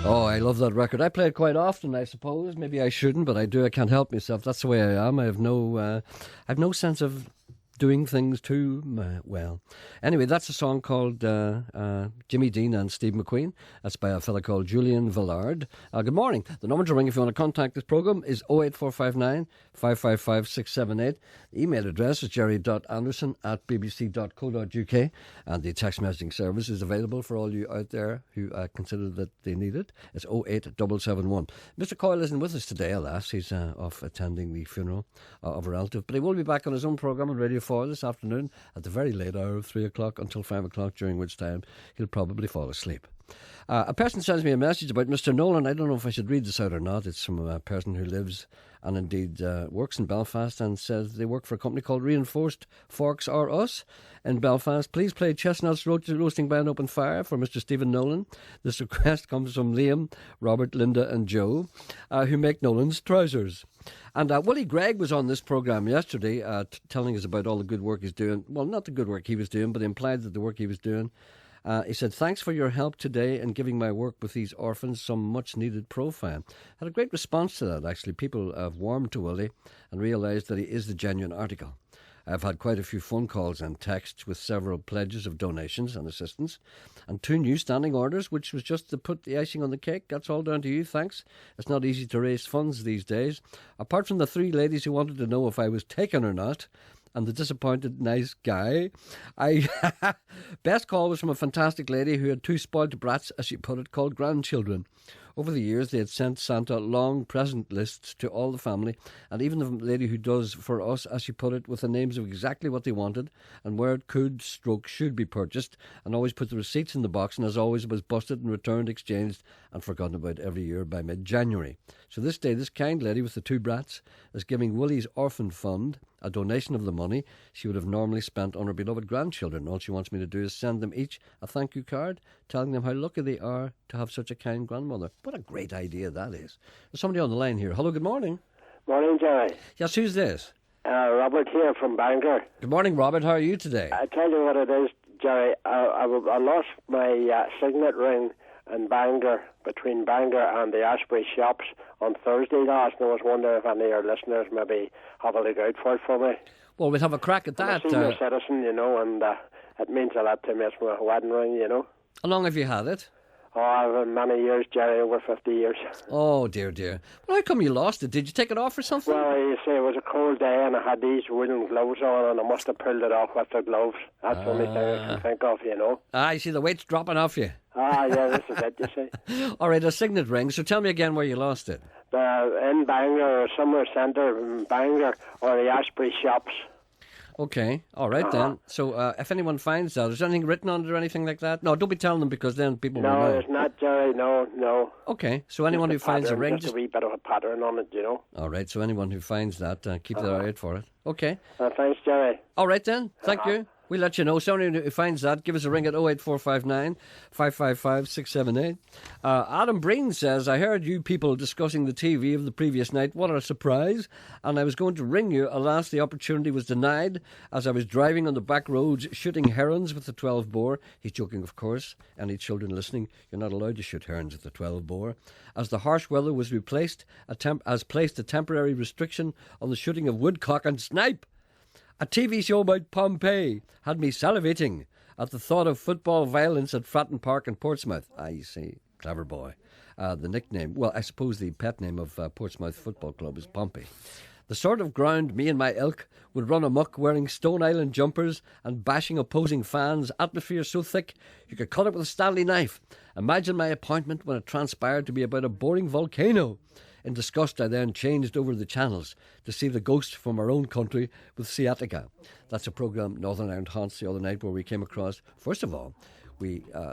Oh, I love that record. I play it quite often, I suppose. Maybe I shouldn't, but I do. I can't help myself. That's the way I am. I have no sense of doing things too well. Anyway, that's a song called Jimmy Dean and Steve McQueen. That's by a fella called Julian Villard. Good morning. The number to ring if you want to contact this programme is 08459 555 678. The email address is jerry.anderson@bbc.co.uk, and the text messaging service is available for all you out there who consider that they need it. It's 08771. Mr. Coyle isn't with us today, alas. He's off attending the funeral of a relative, but he will be back on his own programme on Radio 4 this afternoon at the very late hour of 3 o'clock until 5 o'clock, during which time he'll probably fall asleep. A person sends me a message about Mr. Nolan. I don't know if I should read this out or not. It's from a person who lives and indeed works in Belfast, and says they work for a company called Reinforced Forks or Us in Belfast. Please play Chestnuts Roasting by an Open Fire for Mr. Stephen Nolan. This request comes from Liam, Robert, Linda and Joe, who make Nolan's trousers. And Willie Gregg was on this programme yesterday telling us about all the good work he's doing. Well, not the good work he was doing, but implied that the work he was doing. He said, thanks for your help today in giving my work with these orphans some much-needed profile. Had a great response to that, actually. People have warmed to Willie and realised that he is the genuine article. I've had quite a few phone calls and texts with several pledges of donations and assistance, and 2 new standing orders, which was just to put the icing on the cake. That's all down to you, thanks. It's not easy to raise funds these days. Apart from the 3 ladies who wanted to know if I was taken or not, and the disappointed nice guy, best call was from a fantastic lady who had 2 spoilt brats, as she put it, called grandchildren. Over the years, they had sent Santa long present lists to all the family, and even the lady who does for us, as she put it, with the names of exactly what they wanted and where it should be purchased, and always put the receipts in the box, and as always it was busted and returned, exchanged and forgotten about every year by mid-January. So this day, this kind lady with the 2 brats is giving Willie's Orphan Fund a donation of the money she would have normally spent on her beloved grandchildren. All she wants me to do is send them each a thank you card, telling them how lucky they are to have such a kind grandmother. What a great idea that is. There's somebody on the line here. Hello, good morning. Morning, Gerry. Yes, who's this? Robert here from Bangor. Good morning, Robert. How are you today? I tell you what it is, Gerry. I lost my signet ring in Bangor, between Bangor and the Ashbury shops on Thursday last, and I was wondering if any of your listeners maybe have a look out for it for me. Well, we'll have a crack at that. I'm a senior citizen, you know, and it means a lot to me. It's my wedding ring, you know. How long have you had it? Oh, I've many years, Gerry, over 50 years. Oh, dear, dear. Well, how come you lost it? Did you take it off or something? Well, you see, it was a cold day and I had these woolen gloves on and I must have pulled it off with the gloves. That's the only thing I can think of, you know. Ah, you see, the weight's dropping off you. Ah, yeah, this is it, you see. All right, a signet ring. So tell me again where you lost it. In Bangor, or somewhere centre in Bangor, or the Ashbury shops. Okay, all right then. So if anyone finds that, is there anything written on it or anything like that? No, don't be telling them, because then people will know. No, it's not, Gerry, no. Okay, so anyone who finds a ring... Just a wee bit of a pattern on it, you know. All right, so anyone who finds that, keep their eye out for it. Okay. Thanks, Gerry. All right then, thank you. We'll let you know. Someone who finds that, give us a ring at 08459 555 678. Adam Breen says, I heard you people discussing the TV of the previous night. What a surprise. And I was going to ring you. Alas, the opportunity was denied as I was driving on the back roads shooting herons with the 12 bore. He's joking, of course. Any children listening, you're not allowed to shoot herons with the 12 bore. As the harsh weather was placed a temporary restriction on the shooting of woodcock and snipe. A TV show about Pompeii had me salivating at the thought of football violence at Fratton Park in Portsmouth. Ah, you see, clever boy. The nickname, well, I suppose the pet name of Portsmouth Football Club is Pompey. The sort of ground me and my ilk would run amok wearing Stone Island jumpers and bashing opposing fans, atmosphere so thick you could cut it with a Stanley knife. Imagine my appointment when it transpired to be about a boring volcano. In disgust, I then changed over the channels to see the ghost from our own country with sciatica. That's a programme Northern Ireland Haunts the other night, where we came across, first of all,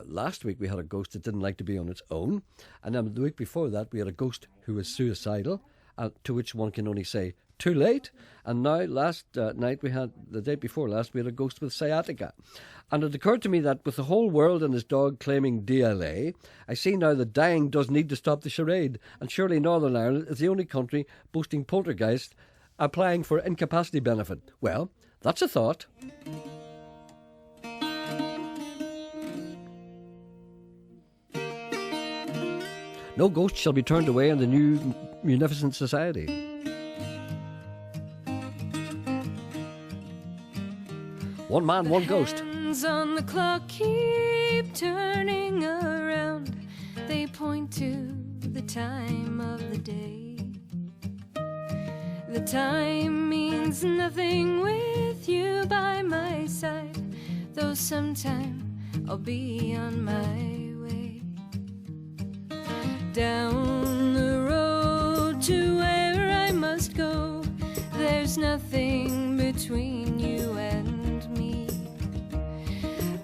last week we had a ghost that didn't like to be on its own, and then the week before that we had a ghost who was suicidal, to which one can only say, too late. And now, the day before last, we had a ghost with sciatica. And it occurred to me that with the whole world and his dog claiming DLA, I see now that dying does need to stop the charade. And surely Northern Ireland is the only country boasting poltergeist applying for incapacity benefit. Well, that's a thought. No ghost shall be turned away in the new munificent society. One man, one ghost. Hands on the clock keep turning around. They point to the time of the day. The time means nothing with you by my side, though sometime I'll be on my way. Down the road to where I must go, there's nothing between you and me.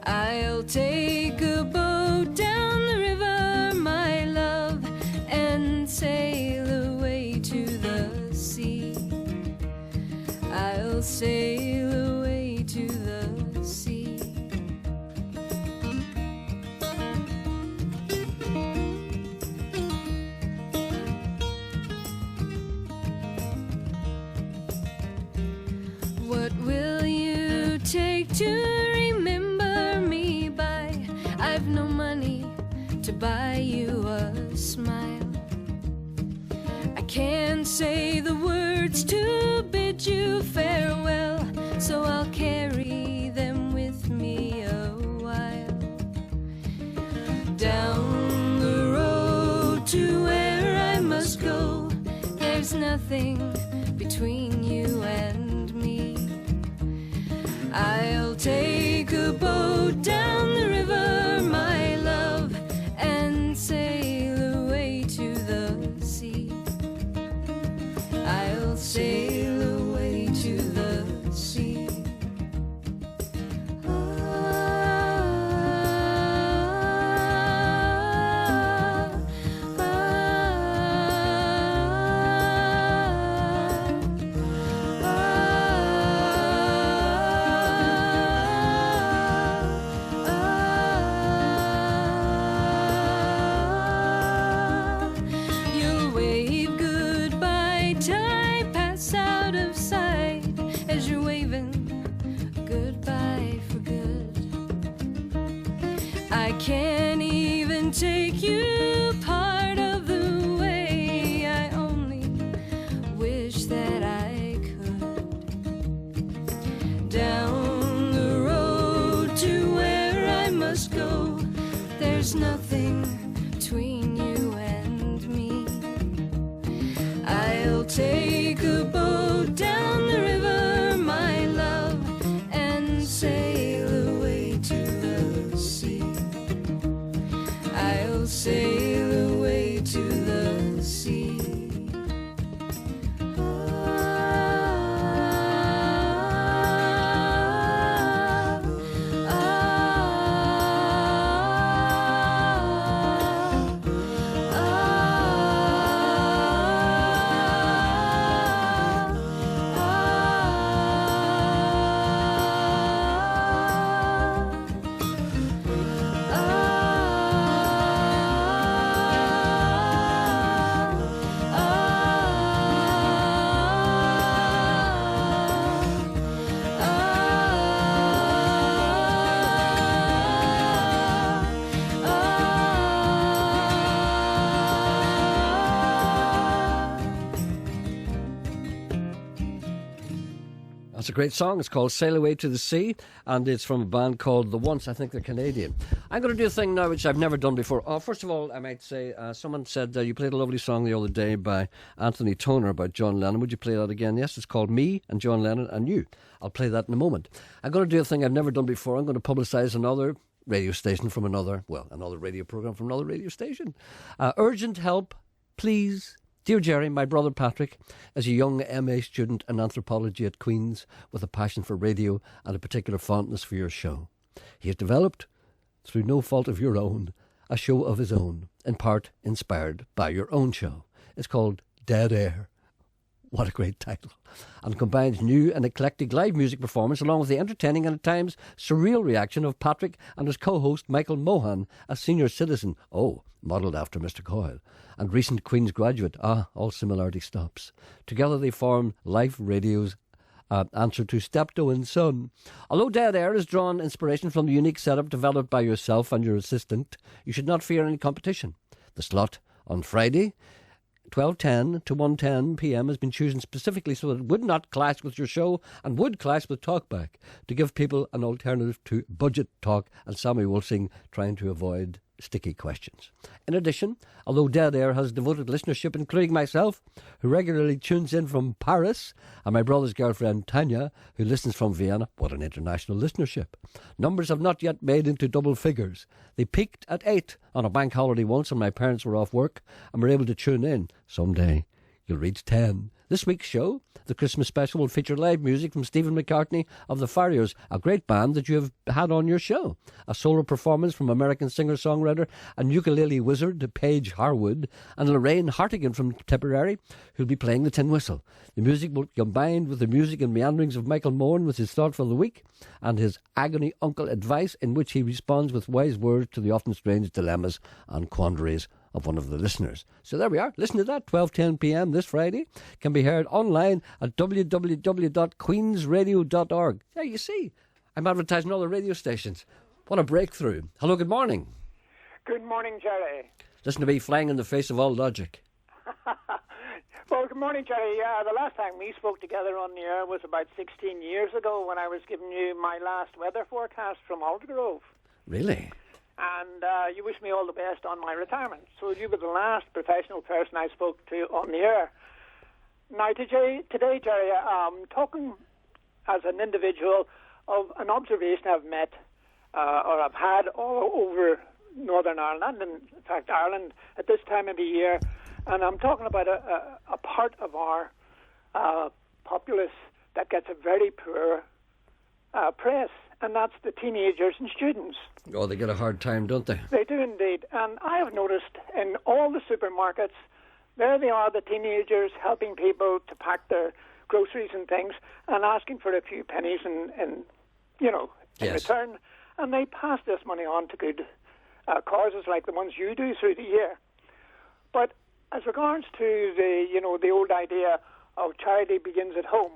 I'll take a boat down the river, my love, and sail away to the sea. I'll sail away to the sea. What will you take to remember me by? I've no money to buy you a smile. I can't say the words to bid you farewell, so I'll carry them with me a while. Down the road to where I must go, there's nothing between you and me. I'll take a boat down the river, my love, and sail away to the sea. I'll sail away to the sea. You'll wave goodbye till I pass out of sight, as you're waving goodbye for good. I can't even take you part of the way. I only wish that I could. Down the road to where I must go, there's nothing between you and me. I'll take a boat down the river, my love, and sail away to the sea. I'll sail away to the sea. That's a great song. It's called Sail Away to the Sea, and it's from a band called The Once. I think they're Canadian. I'm going to do a thing now which I've never done before. First of all, I might say, someone said you played a lovely song the other day by Anthony Toner about John Lennon. Would you play that again? Yes, it's called Me and John Lennon and You. I'll play that in a moment. I'm going to do a thing I've never done before. I'm going to publicise another radio station from another radio programme from another radio station. Urgent help, please. Dear Gerry, my brother Patrick is a young MA student in anthropology at Queen's with a passion for radio and a particular fondness for your show. He has developed, through no fault of your own, a show of his own, in part inspired by your own show. It's called Dead Air. What a great title. And combines new and eclectic live music performance along with the entertaining and at times surreal reaction of Patrick and his co-host Michael Mohan, a senior citizen, modelled after Mr. Coyle, and recent Queen's graduate. All similarity stops. Together they form Life Radio's answer to Steptoe and Son. Although Dead Air has drawn inspiration from the unique setup developed by yourself and your assistant, you should not fear any competition. The slot on Friday. 12:10 to 1:10 p.m. has been chosen specifically so that it would not clash with your show and would clash with Talkback, to give people an alternative to budget talk and Sammy Wilsing trying to avoid sticky questions. In addition, although Dead Air has devoted listenership, including myself, who regularly tunes in from Paris, and my brother's girlfriend Tanya, who listens from Vienna, what an international listenership. Numbers have not yet made into double figures. They peaked at 8 on a bank holiday once, and my parents were off work and were able to tune in. Someday you'll reach 10. This week's show, the Christmas special, will feature live music from Stephen McCartney of the Farriers, a great band that you have had on your show. A solo performance from American singer-songwriter and ukulele wizard Paige Harwood, and Lorraine Hartigan from Tipperary, who'll be playing the tin whistle. The music will be combined with the music and meanderings of Michael Moran with his thought for the week and his agony uncle advice, in which he responds with wise words to the often strange dilemmas and quandaries of one of the listeners. So there we are. Listen to that, 12:10 p.m. this Friday. Can be heard online at www.queensradio.org. There you see, I'm advertising all the radio stations. What a breakthrough. Hello, good morning. Good morning, Gerry. Listen to me flying in the face of all logic. Well, good morning, Gerry. The last time we spoke together on the air was about 16 years ago, when I was giving you my last weather forecast from Aldergrove. Really? And you wished me all the best on my retirement. So you were the last professional person I spoke to on the air. Now, today, Gerry, I'm talking as an individual of an observation I've met or I've had all over Northern Ireland, and in fact Ireland at this time of the year. And I'm talking about a part of our populace that gets a very poor press, and that's the teenagers and students. Oh, they get a hard time, don't they? They do indeed. And I have noticed in all the supermarkets, there they are, the teenagers helping people to pack their groceries and things and asking for a few pennies in return. And they pass this money on to good causes like the ones you do through the year. But as regards to the old idea of charity begins at home,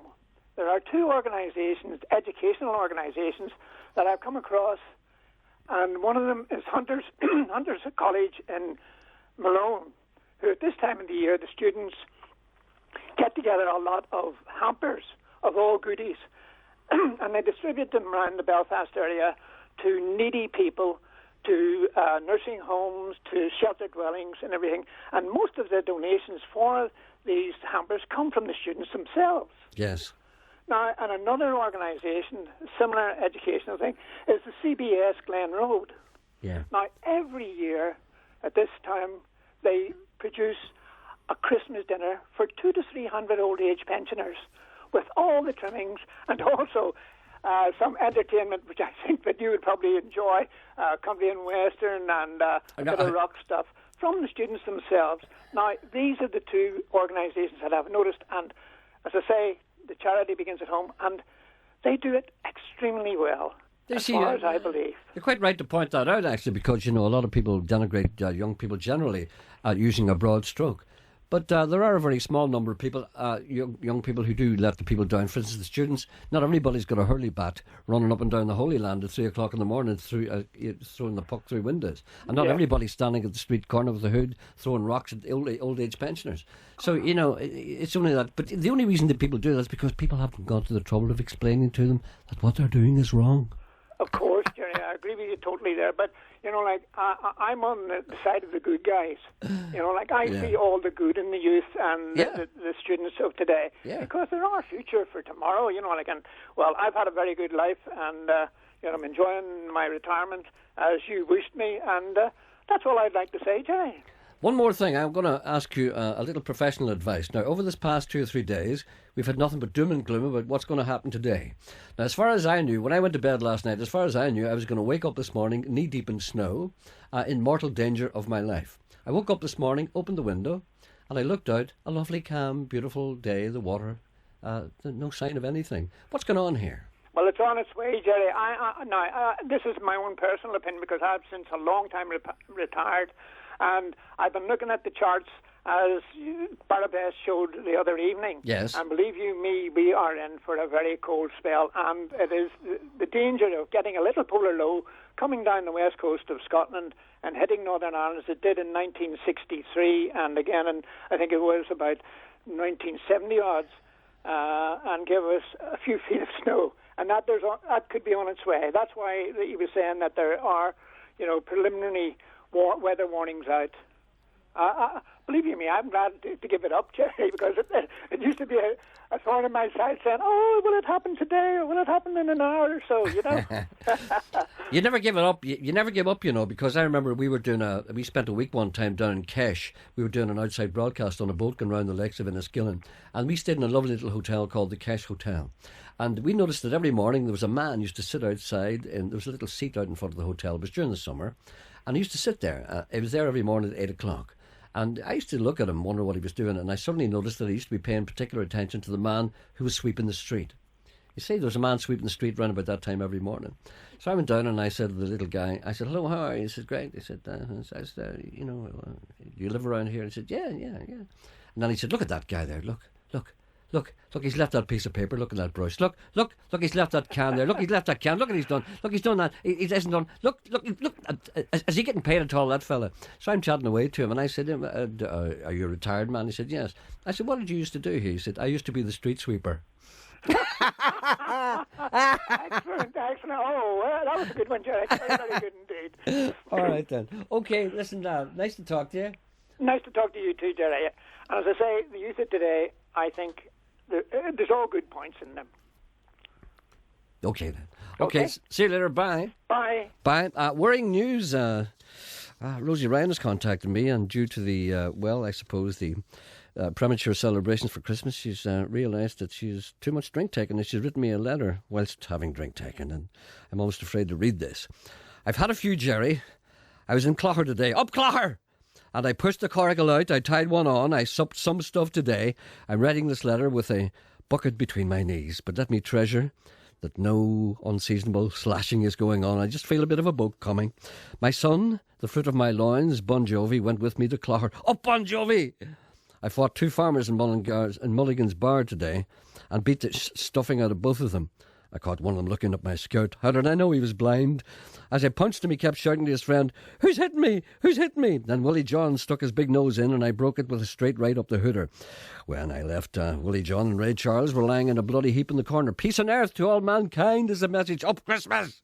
there are two organisations, educational organisations, that I've come across, and one of them is Hunters College in Malone, who at this time of the year, the students get together a lot of hampers of all goodies, and they distribute them around the Belfast area to needy people, to nursing homes, to shelter dwellings and everything. And most of the donations for these hampers come from the students themselves. Yes. Now, and another organisation, similar educational thing, is the CBS Glen Road. Yeah. Now, every year at this time, they produce a Christmas dinner for 200 to 300 old age pensioners with all the trimmings and also some entertainment, which I think that you would probably enjoy, country and western and a bit of rock stuff from the students themselves. Now, these are the two organisations that I've noticed, and as I say, the charity begins at home, and they do it extremely well, as far as I believe. You're quite right to point that out, actually, because, a lot of people denigrate young people generally using a broad stroke. But there are a very small number of people, young people, who do let the people down. For instance, the students, not everybody's got a hurley bat running up and down the Holy Land at 3 o'clock in the morning throwing the puck through windows. And not everybody's standing at the street corner with a hood throwing rocks at old age pensioners. So, it's only that. But the only reason that people do that is because people haven't gone to the trouble of explaining to them that what they're doing is wrong. Of course, Gerry, I agree with you totally there. But, I'm on the side of the good guys. I see all the good in the youth and the students of today. Yeah. Because they're our future for tomorrow. I've had a very good life, and, I'm enjoying my retirement as you wished me. And that's all I'd like to say, Gerry. One more thing, I'm going to ask you a little professional advice. Now, over this past 2 or 3 days, we've had nothing but doom and gloom about what's going to happen today. Now, as far as I knew, when I went to bed last night, I was going to wake up this morning knee-deep in snow, in mortal danger of my life. I woke up this morning, opened the window, and I looked out, a lovely, calm, beautiful day, the water, no sign of anything. What's going on here? Well, it's on its way, Gerry. This is my own personal opinion, because I've since a long time retired. And I've been looking at the charts, as Barabas showed the other evening. Yes. And believe you me, we are in for a very cold spell, and it is the danger of getting a little polar low coming down the west coast of Scotland and hitting Northern Ireland as it did in 1963 and again in, I think it was about 1970 odds, and give us a few feet of snow. And that could be on its way. That's why he was saying that there are, preliminary weather warnings out. Believe you me, I'm glad to give it up, Gerry, because it used to be a thorn in my side saying, oh, will it happen today or will it happen in an hour or so, You never give it up. You never give up, because I remember we spent a week one time down in Kesh. We were doing an outside broadcast on a boat going around the lakes of Enniskillen, and we stayed in a lovely little hotel called the Kesh Hotel. And we noticed that every morning there was a man who used to sit outside, and there was a little seat out in front of the hotel. It was during the summer, and he used to sit there. He was there every morning at 8 o'clock. And I used to look at him, wonder what he was doing, and I suddenly noticed that he used to be paying particular attention to the man who was sweeping the street. You see, there was a man sweeping the street round about that time every morning. So I went down and I said to the little guy, I said, hello, how are you? He said, great. He said, you live around here? He said, yeah. And then he said, look at that guy there, look, he's left that piece of paper, look at that brush, look, he's left that can there, look, he's left that can, look what he's done, look, he's done that, he hasn't done, look, is he getting paid at all, that fella? So I'm chatting away to him, and I said, are you a retired man? He said, yes. I said, what did you used to do here? He said, I used to be the street sweeper. Excellent. Oh, well, that was a good one, Gerry. Very good indeed. All right then. Okay, listen now. Nice to talk to you. Nice to talk to you too, Gerry. And as I say, the youth of today, I think there's all good points in them. Okay then. Okay. See you later. Bye. Bye. Bye. Worrying news. Rosie Ryan has contacted me, and due to the I suppose the premature celebrations for Christmas, she's realised that she's too much drink taken, and she's written me a letter whilst having drink taken, and I'm almost afraid to read this. I've had a few, Gerry. I was in Clogher today. Up Clogher! And I pushed the coracle out, I tied one on, I supped some stuff today. I'm writing this letter with a bucket between my knees, but let me treasure that no unseasonable slashing is going on. I just feel a bit of a boat coming. My son, the fruit of my loins, Bon Jovi, went with me to Clogher. Up Bon Jovi! I fought two farmers in Mulligan's bar today and beat the stuffing out of both of them. I caught one of them looking at my skirt. How did I know he was blind? As I punched him, he kept shouting to his friend, "Who's hitting me? Who's hitting me?" Then Willie John stuck his big nose in and I broke it with a straight right up the hooter. When I left, Willie John and Ray Charles were lying in a bloody heap in the corner. Peace on earth to all mankind is the message. Up Christmas!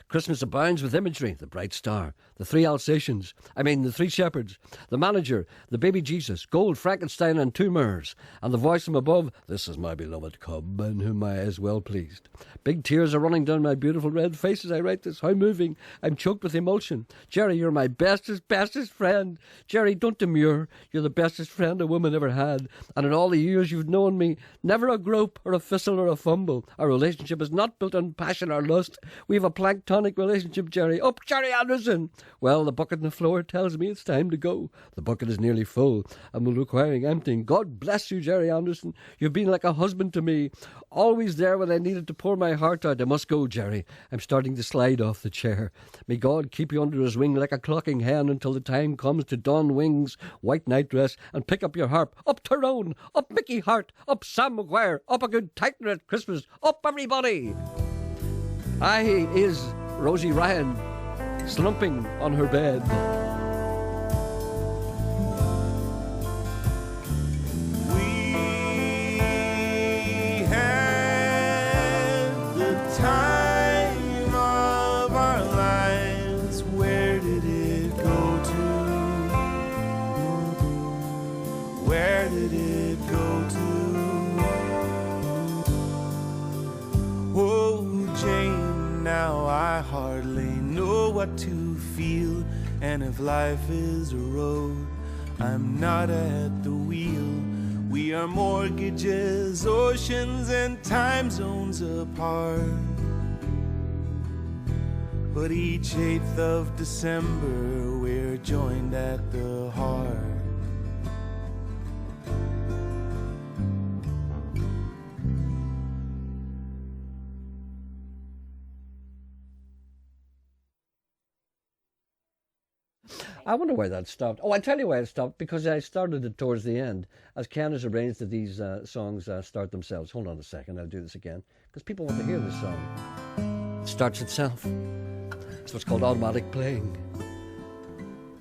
Christmas abounds with imagery. The bright star, the three the three shepherds, the manager, the baby Jesus, gold, Frankenstein and two mirrors, and the voice from above, "This is my beloved cub, in whom I is well pleased." Big tears are running down my beautiful red face as I write this. How moving. I'm choked with emotion. Gerry, you're my bestest friend. Gerry, don't demur. You're the bestest friend a woman ever had. And in all the years you've known me, never a grope or a thistle or a fumble. Our relationship is not built on passion or lust. We've a planktonic relationship, Gerry. Up, Gerry Anderson! Well, the bucket on the floor tells me it's time to go. The bucket is nearly full and will require emptying. God bless you, Gerry Anderson. You've been like a husband to me. Always there when I needed to pour my heart out. I must go, Gerry. I'm starting to slide off the chair. May God keep you under his wing like a clocking hen until the time comes to don wings, white nightdress, and pick up your harp. Up Tyrone! Up Mickey Hart! Up Sam Maguire! Up a good tightener at Christmas! Up everybody! I is Rosie Ryan, slumping on her bed. We had the time of our lives. Where did it go to? Where did it go to? Oh, Jane, now I hardly know what to feel. And if life is a road, I'm not at the wheel. We are mortgages, oceans, and time zones apart. But each 8th of December, we're joined at the heart. I wonder why that stopped. Oh, I tell you why it stopped, because I started it towards the end, as Ken has arranged that these songs start themselves. Hold on a second, I'll do this again, because people want to hear this song. It starts itself. It's what's called automatic playing.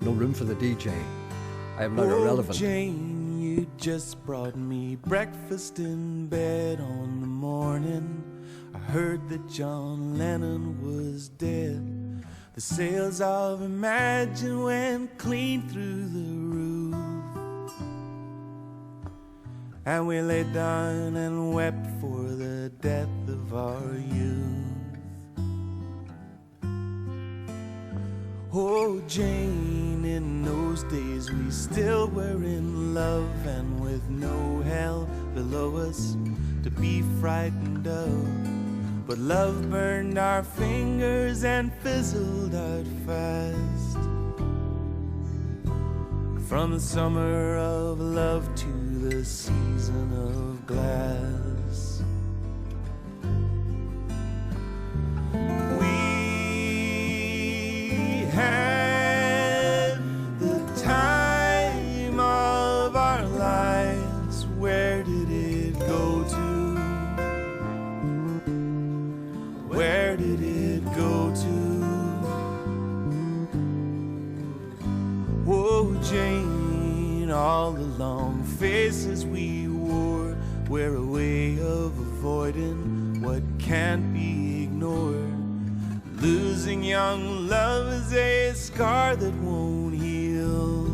No room for the DJ. I am not irrelevant. Jane, you just brought me breakfast in bed on the morning. I heard that John Lennon was dead. The sails of Imagine went clean through the roof, and we lay down and wept for the death of our youth. Oh, Jane, in those days we still were in love, and with no hell below us to be frightened of. But love burned our fingers and fizzled out fast. From the summer of love to the season of glass, we had the time of our lives. Where did it go to? Where did it go to? Oh, Jane, all the long faces we wore were a way of avoiding what can't be ignored. Losing young love is a scar that won't heal,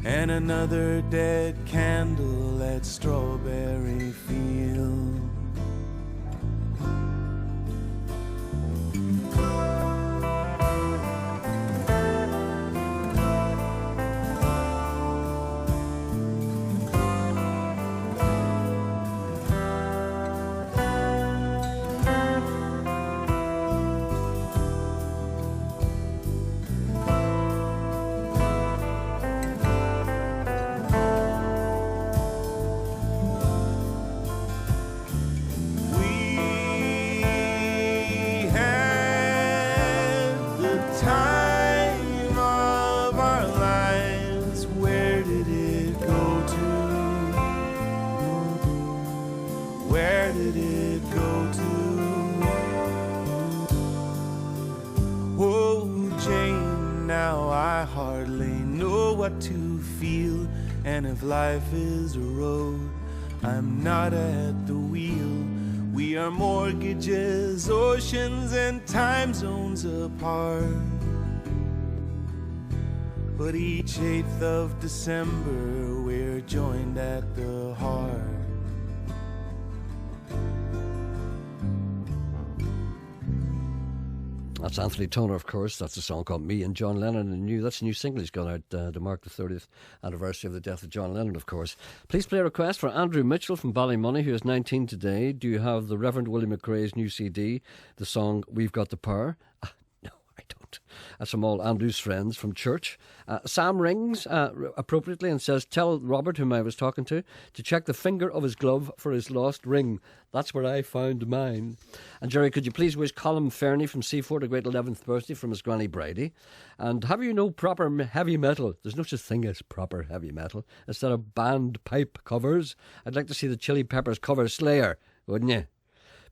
and another dead candle at Strawberry Field. To feel, and if life is a road, I'm not at the wheel. We are mortgages, oceans, and time zones apart, but each 8th of December we're joined at the heart. That's Anthony Toner, of course. That's a song called Me and John Lennon. And that's a new single he's gone out to mark the 30th anniversary of the death of John Lennon, of course. Please play a request for Andrew Mitchell from Ballymoney, who is 19 today. Do you have the Reverend Willie McRae's new CD, the song We've Got the Power? No, I don't. That's from all Andrew's friends from church. Sam rings appropriately and says, tell Robert, whom I was talking to check the finger of his glove for his lost ring. That's where I found mine. And Gerry, could you please wish Colin Fernie from Seaford a great 11th birthday from his granny Bridie? And have you no proper heavy metal? There's no such thing as proper heavy metal. Instead of band pipe covers, I'd like to see the Chili Peppers cover Slayer, wouldn't you?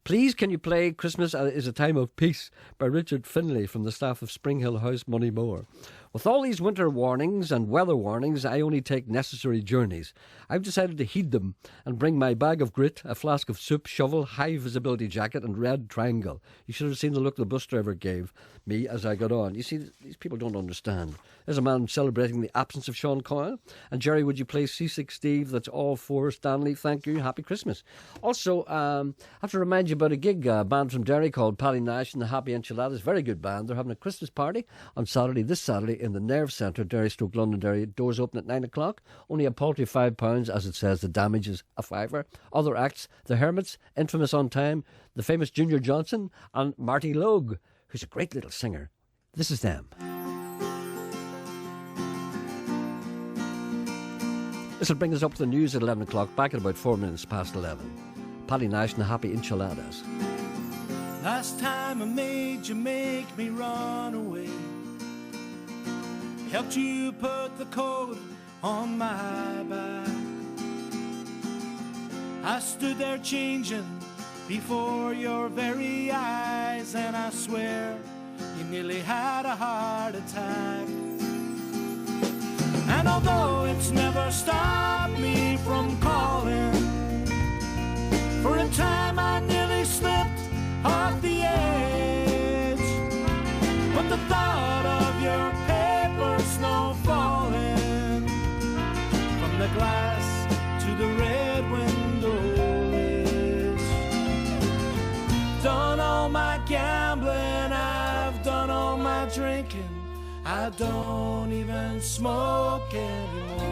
Please, can you play Christmas is a Time of Peace by Richard Finlay from the staff of Springhill House, Moneymore. With all these winter warnings and weather warnings, I only take necessary journeys. I've decided to heed them and bring my bag of grit, a flask of soup, shovel, high-visibility jacket and red triangle. You should have seen the look the bus driver gave me as I got on. You see, these people don't understand. There's a man celebrating the absence of Sean Coyle. And Gerry, would you play Seasick Steve? That's all for Stanley. Thank you. Happy Christmas. Also, I have to remind you about a gig, a band from Derry called Paddy Nash and the Happy Enchiladas. Very good band. They're having a Christmas party on Saturday, this Saturday, in the Nerve Centre, Derry Stoke Londonderry. Doors open at 9 o'clock. Only a paltry £5, as it says. The damage is a fiver. Other acts, The Hermits, Infamous on Time, the famous Junior Johnson, and Marty Logue, who's a great little singer. This is them. This will bring us up to the news at 11 o'clock, back at about 4 minutes past 11. Paddy Nash and the Happy Enchiladas. Last time I made you make me run away. helped you put the coat on my back. I stood there changing before your very eyes, and I swear you nearly had a heart attack. And although it's never stopped me from calling, for a time I nearly slipped off the edge. But the thought of your paper snow falling from the glass to the red window ledge. Done all my gambling, I've done all my drinking, I don't even smoke anymore.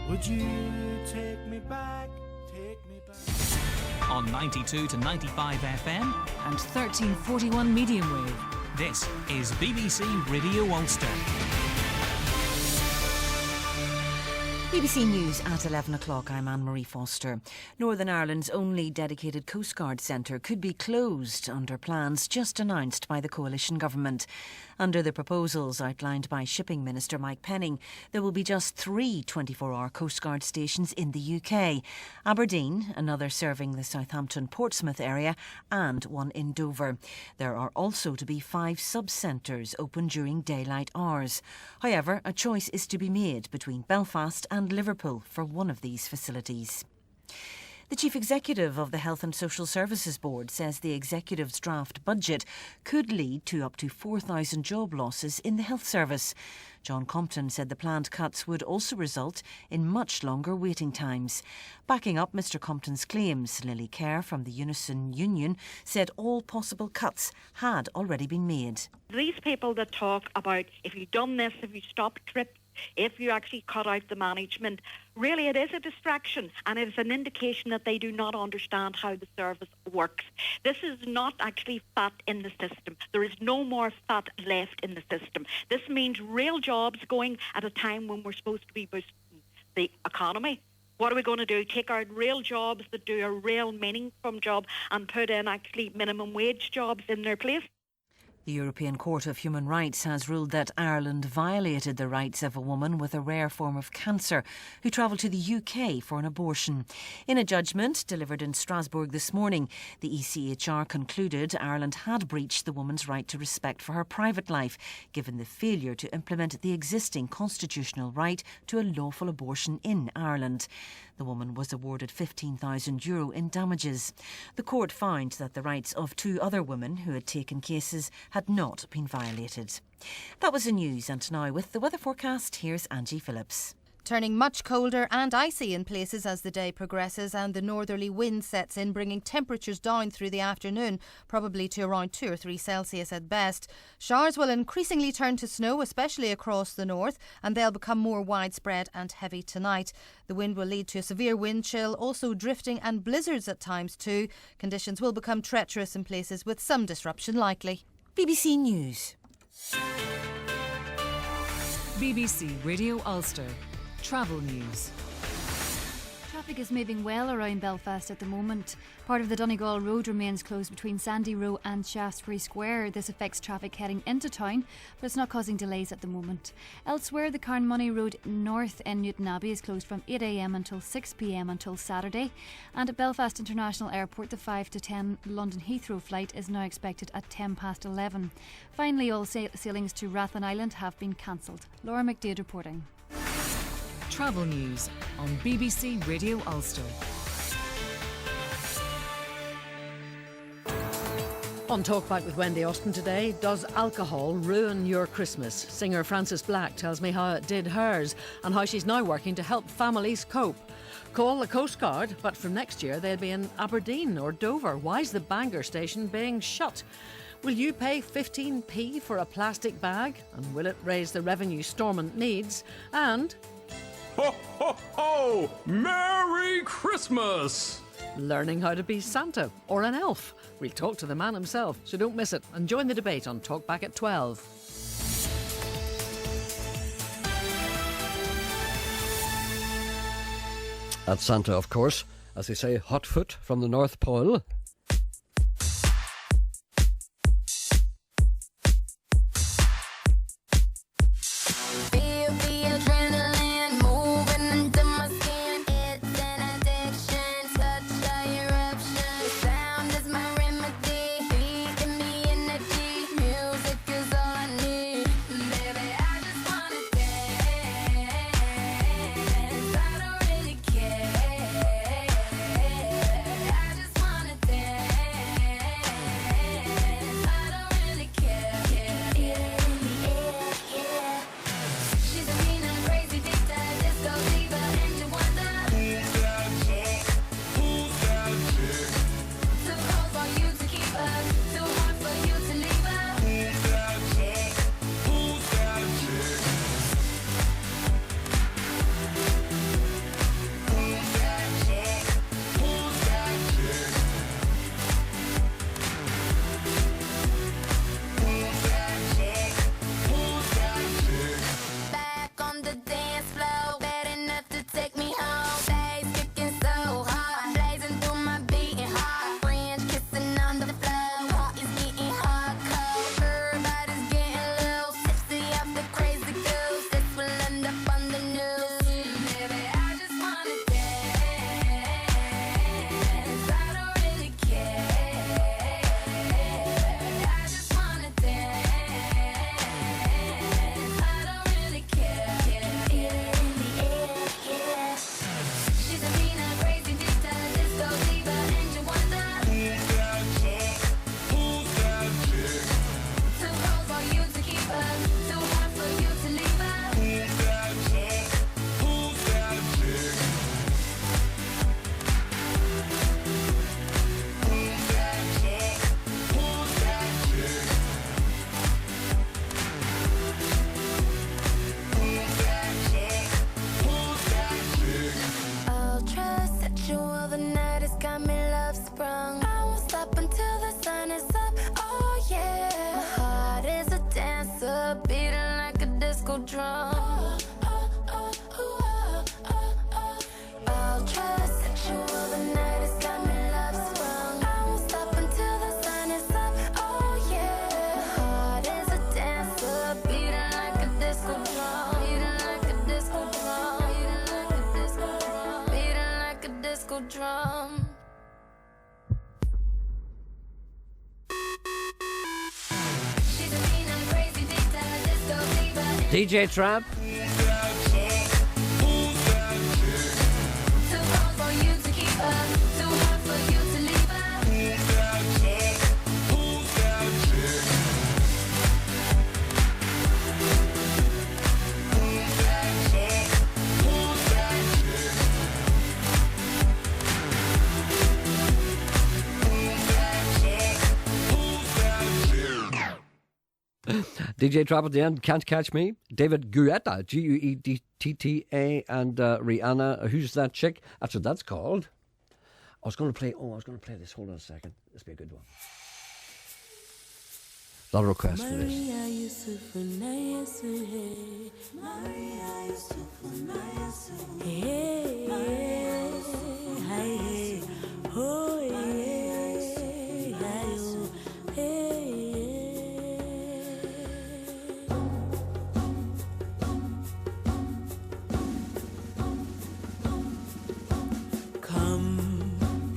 Would you take me back, take me back? On 92 to 95 FM and 1341 medium wave. This is BBC Radio Ulster. BBC News at 11 o'clock. I'm Anne-Marie Foster. Northern Ireland's only dedicated Coast Guard centre could be closed under plans just announced by the coalition government. Under the proposals outlined by Shipping Minister Mike Penning, there will be just 3 24-hour Coast Guard stations in the UK. Aberdeen, another serving the Southampton-Portsmouth area, and one in Dover. There are also to be 5 sub-centres open during daylight hours. However, a choice is to be made between Belfast and Liverpool for one of these facilities. The Chief Executive of the Health and Social Services Board says the Executive's draft budget could lead to up to 4,000 job losses in the health service. John Compton said the planned cuts would also result in much longer waiting times. Backing up Mr Compton's claims, Lily Kerr from the Unison Union said all possible cuts had already been made. These people that talk about if you've done this, if you stop trips, if you actually cut out the management, really it is a distraction and it is an indication that they do not understand how the service works. This is not actually fat in the system. There is no more fat left in the system. This means real jobs going at a time when we're supposed to be boosting the economy. What are we going to do? Take out real jobs that do a real meaningful job and put in actually minimum wage jobs in their place? The European Court of Human Rights has ruled that Ireland violated the rights of a woman with a rare form of cancer who travelled to the UK for an abortion. In a judgment delivered in Strasbourg this morning, the ECHR concluded Ireland had breached the woman's right to respect for her private life, given the failure to implement the existing constitutional right to a lawful abortion in Ireland. The woman was awarded €15,000 in damages. The court found that the rights of 2 other women who had taken cases had not been violated. That was the news, and now with the weather forecast, here's Angie Phillips. Turning much colder and icy in places as the day progresses and the northerly wind sets in, bringing temperatures down through the afternoon, probably to around 2 or 3 Celsius at best. Showers will increasingly turn to snow, especially across the north, and they'll become more widespread and heavy tonight. The wind will lead to a severe wind chill, also drifting and blizzards at times too. Conditions will become treacherous in places with some disruption likely. BBC News. BBC Radio Ulster. Travel news. Traffic is moving well around Belfast at the moment. Part of the Donegal Road remains closed between Sandy Row and Shaftesbury Square. This affects traffic heading into town, but it's not causing delays at the moment. Elsewhere, the Carnmoney Road north in Newton Abbey is closed from 8 a.m. until 6 p.m. until Saturday. And at Belfast International Airport, the 5 to 10 London Heathrow flight is now expected at 10 past 11. Finally, all sailings to Rathlin Island have been cancelled. Laura McDade reporting. Travel news on BBC Radio Ulster. On Talkback with Wendy Austin today, does alcohol ruin your Christmas? Singer Frances Black tells me how it did hers and how she's now working to help families cope. Call the Coast Guard, but from next year they'll be in Aberdeen or Dover. Why's the Bangor station being shut? Will you pay 15p for a plastic bag? And will it raise the revenue Stormont needs? And ho, ho, ho! Merry Christmas! Learning how to be Santa or an elf. We'll talk to the man himself, so don't miss it. And join the debate on Talkback at 12. That's Santa, of course. As they say, hot foot from the North Pole. drum. I'll try to set you all the night. It's got me love sprung. I won't stop until the sun is up. Oh yeah, heart is a dancer, beating like a disco drum, beating like a disco drum, beating like a disco drum, beating like a disco drum. DJ Trap. DJ Trap at the end, Can't Catch Me. David Guetta, Guetta, and Rihanna. Who's that chick? That's what that's called. I was going to play this. Hold on a second. This will be a good one. A lot of requests for this.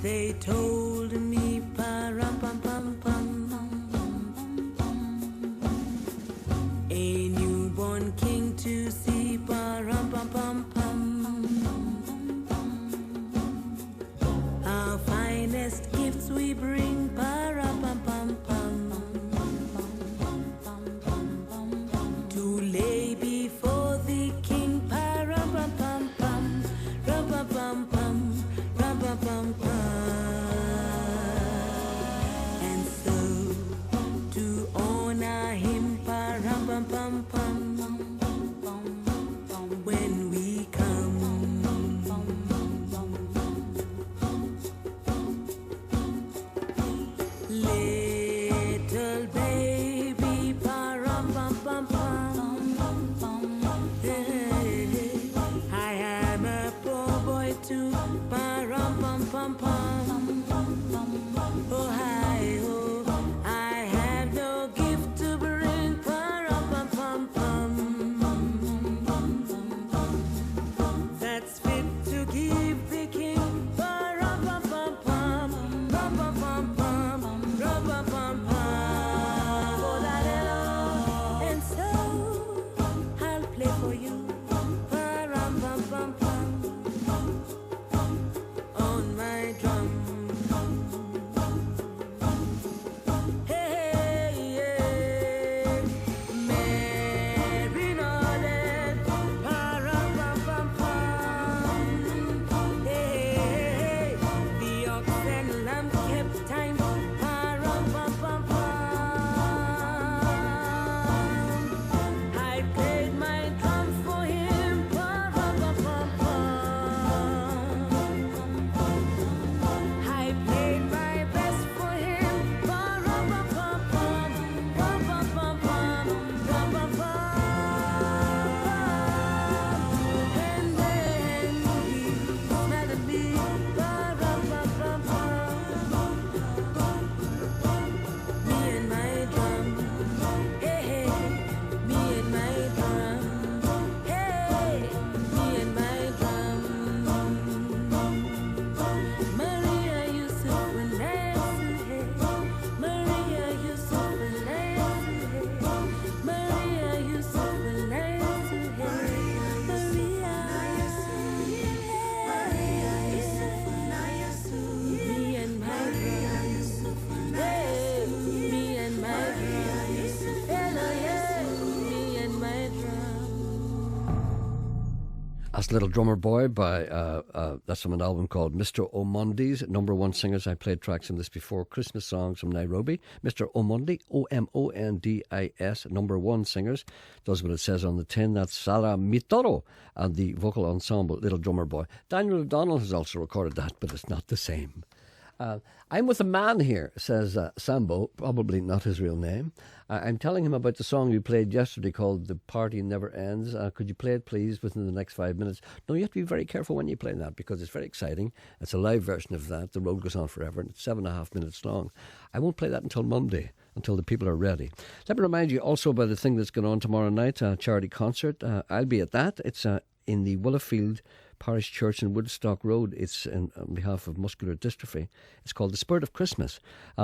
They told me, a newborn king to see, our finest gifts we bring, to lay before the king, and so to honor him, when we come, little baby, I am a poor boy too. Oh, hi, oh, I have no gift to bring. That's fit to give the king. And so I'll play for you. On my drum. Hey, yeah. Mary nodded, hey, the ox and lamb kept time, I played my drum for him, I played my best for him, and then he smiled at me, me and my drum, hey, me and my drum, hey, me and my drum. Maria Yusuf and Nancy, Maria Yusuf and Nancy, Maria Yusuf and Nancy, Maria me and my drum, hey, me and my drum, hello, yeah, me and my drum. That's Little Drummer Boy by, that's from an album called Mr. Omondi's #1 singers. I played tracks from this before. Christmas songs from Nairobi. Mr. Omondi, Omondis, #1 singers. Does what it says on the tin. That's Sala Mitoro and the vocal ensemble Little Drummer Boy. Daniel O'Donnell has also recorded that, but it's not the same. I'm with a man here, says Sambo, probably not his real name. I'm telling him about the song you played yesterday called The Party Never Ends. Could you play it, please, within the next 5 minutes? No, you have to be very careful when you play that because it's very exciting. It's a live version of that. The road goes on forever, and it's 7.5 minutes long. I won't play that until Monday, until the people are ready. Let me remind you also about the thing that's going on tomorrow night, a charity concert. I'll be at that. It's in the Willowfield Parish Church in Woodstock Road. It's on behalf of muscular dystrophy. It's called The Spirit of Christmas.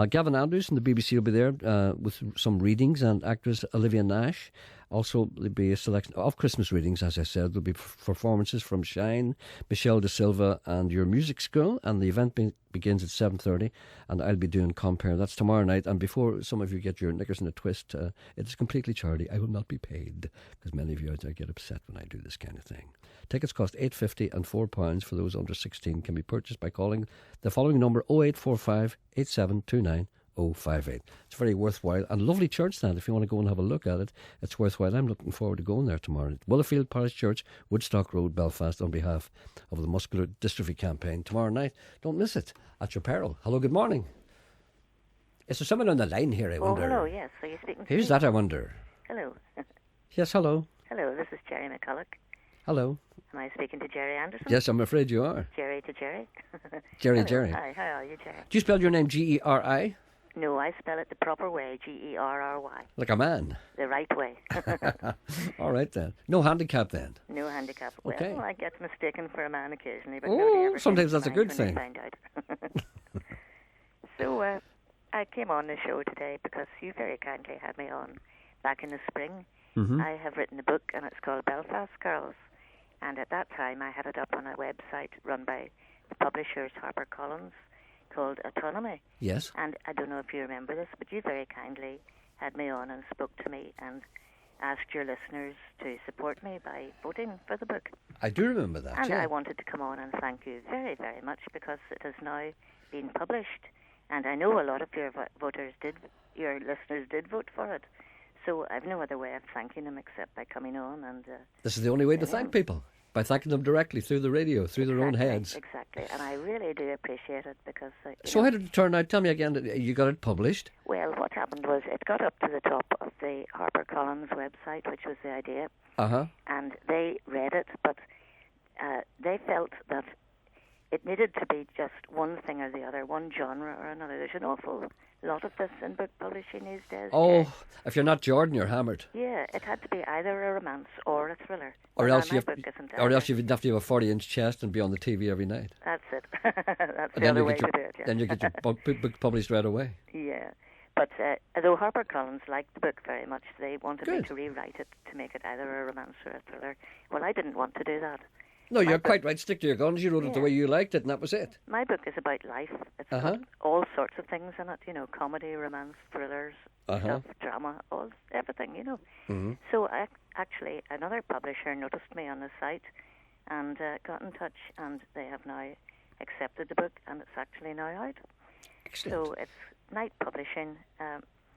Gavin Andrews from the BBC will be there with some readings, and actress Olivia Nash. Also, there'll be a selection of Christmas readings, as I said. There'll be performances from Shine, Michelle De Silva and Your Music School, and the event begins at 7:30, and I'll be doing Compare. That's tomorrow night, and before some of you get your knickers in a twist, it is completely charity. I will not be paid, because many of you out there get upset when I do this kind of thing. Tickets cost £8.50 and £4 for those under 16, can be purchased by calling the following number: 0845 8729 058. It's very worthwhile and lovely church stand. If you want to go and have a look at it, it's worthwhile. I'm looking forward to going there tomorrow. Willowfield Parish Church, Woodstock Road, Belfast, on behalf of the Muscular Dystrophy Campaign tomorrow night. Don't miss it, at your peril. Hello, good morning. Is there someone on the line here, I wonder? Oh, hello, yes. Are you speaking to Who's me? that, I wonder? Hello. Yes, hello. Hello, this is Gerry McCulloch. Hello. Am I speaking to Gerry Anderson? Yes, I'm afraid you are. Gerry to Gerry. Gerry, Hello. Gerry. Hi, how are you, Gerry? Do you spell your name G-E-R-I? No, I spell it the proper way, Gerry. Like a man? The right way. All right then. No handicap then? No handicap. Okay. Well, I get mistaken for a man occasionally, but nobody ever sometimes changed that's a their good mind when thing. they find out. So, I came on the show today because you very kindly had me on back in the spring. Mm-hmm. I have written a book, and it's called Belfast Girls. And at that time, I had it up on a website run by the publishers HarperCollins called Autonomy. Yes. And I don't know if you remember this, but you very kindly had me on and spoke to me and asked your listeners to support me by voting for the book. I do remember that, And yeah. I wanted to come on and thank you very, very much because it has now been published. And I know a lot of your your listeners did vote for it. So I've no other way of thanking them except by coming on and... This is the only way to thank people, by thanking them directly through the radio, through their own heads. Exactly, and I really do appreciate it because... So how did it turn out? Tell me again, you got it published? Well, what happened was it got up to the top of the HarperCollins website, which was the idea, Uh-huh. and they read it, but they felt that it needed to be just one thing or the other, one genre or another. There's an awful lot of this in book publishing these days. Oh, if you're not Jordan, you're hammered. Yeah, it had to be either a romance or a thriller. Or Well, else my you book isn't or either. else you'd have to have a 40-inch chest and be on the TV every night. That's it. That's And the then other you way get your, to do it, yeah. Then you get your book published right away. Yeah. But though HarperCollins liked the book very much, they wanted me Good. to rewrite it to make it either a romance or a thriller. Well, I didn't want to do that. No, you're quite right. Stick to your guns. You wrote it the Yeah. way you liked it, and that was it. My book is about life. It's got all sorts of things in it, comedy, romance, thrillers, stuff, drama, everything, Mm-hmm. So actually, another publisher noticed me on the site and got in touch, and they have now accepted the book, and it's actually now out. Excellent. So it's Night Publishing.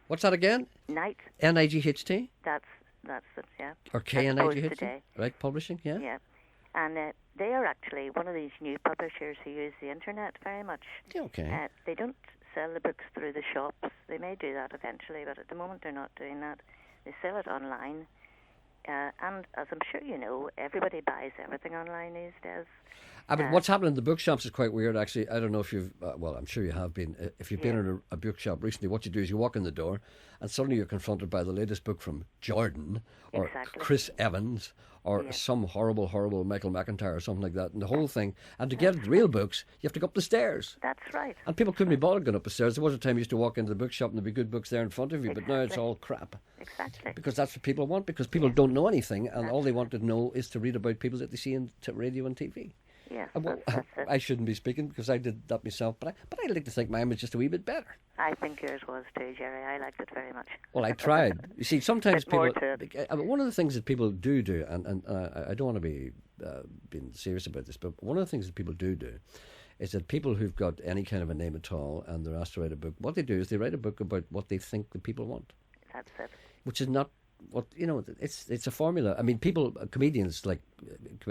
What's that again? Night. N-I-G-H-T? That's it, yeah. Or As opposed K-N-I-G-H-T? to Day. Right, publishing, yeah. Yeah. And they are actually one of these new publishers who use the internet very much. Okay. They don't sell the books through the shops. They may do that eventually, but at the moment they're not doing that. They sell it online. And as I'm sure you know, everybody buys everything online these days. But what's happening in the bookshops is quite weird, actually. I don't know if you've... well, I'm sure you have been. If you've been in a bookshop recently, what you do is you walk in the door and suddenly you're confronted by the latest book from Jordan or Chris Evans or some horrible, horrible Michael McIntyre or something like that. And the whole thing... And to get real books, you have to go up the stairs. That's right. And people couldn't be bothered going up the stairs. There was a time you used to walk into the bookshop and there'd be good books there in front of you, but now it's all crap. Exactly. Because that's what people want, because people don't know anything, and all they want to know is to read about people that they see on radio and TV. Yes, Well, that's it. I shouldn't be speaking because I did that myself, but I like to think mine was just a wee bit better. I think yours was too, Gerry. I liked it very much. Well, I tried. You see, sometimes Bit more people... to it. One of the things that people do, and I don't want to be being serious about this, but one of the things that people do is that people who've got any kind of a name at all and they're asked to write a book, what they do is they write a book about what they think the people want. That's it. Which is not... it's a formula. I mean, comedians, like,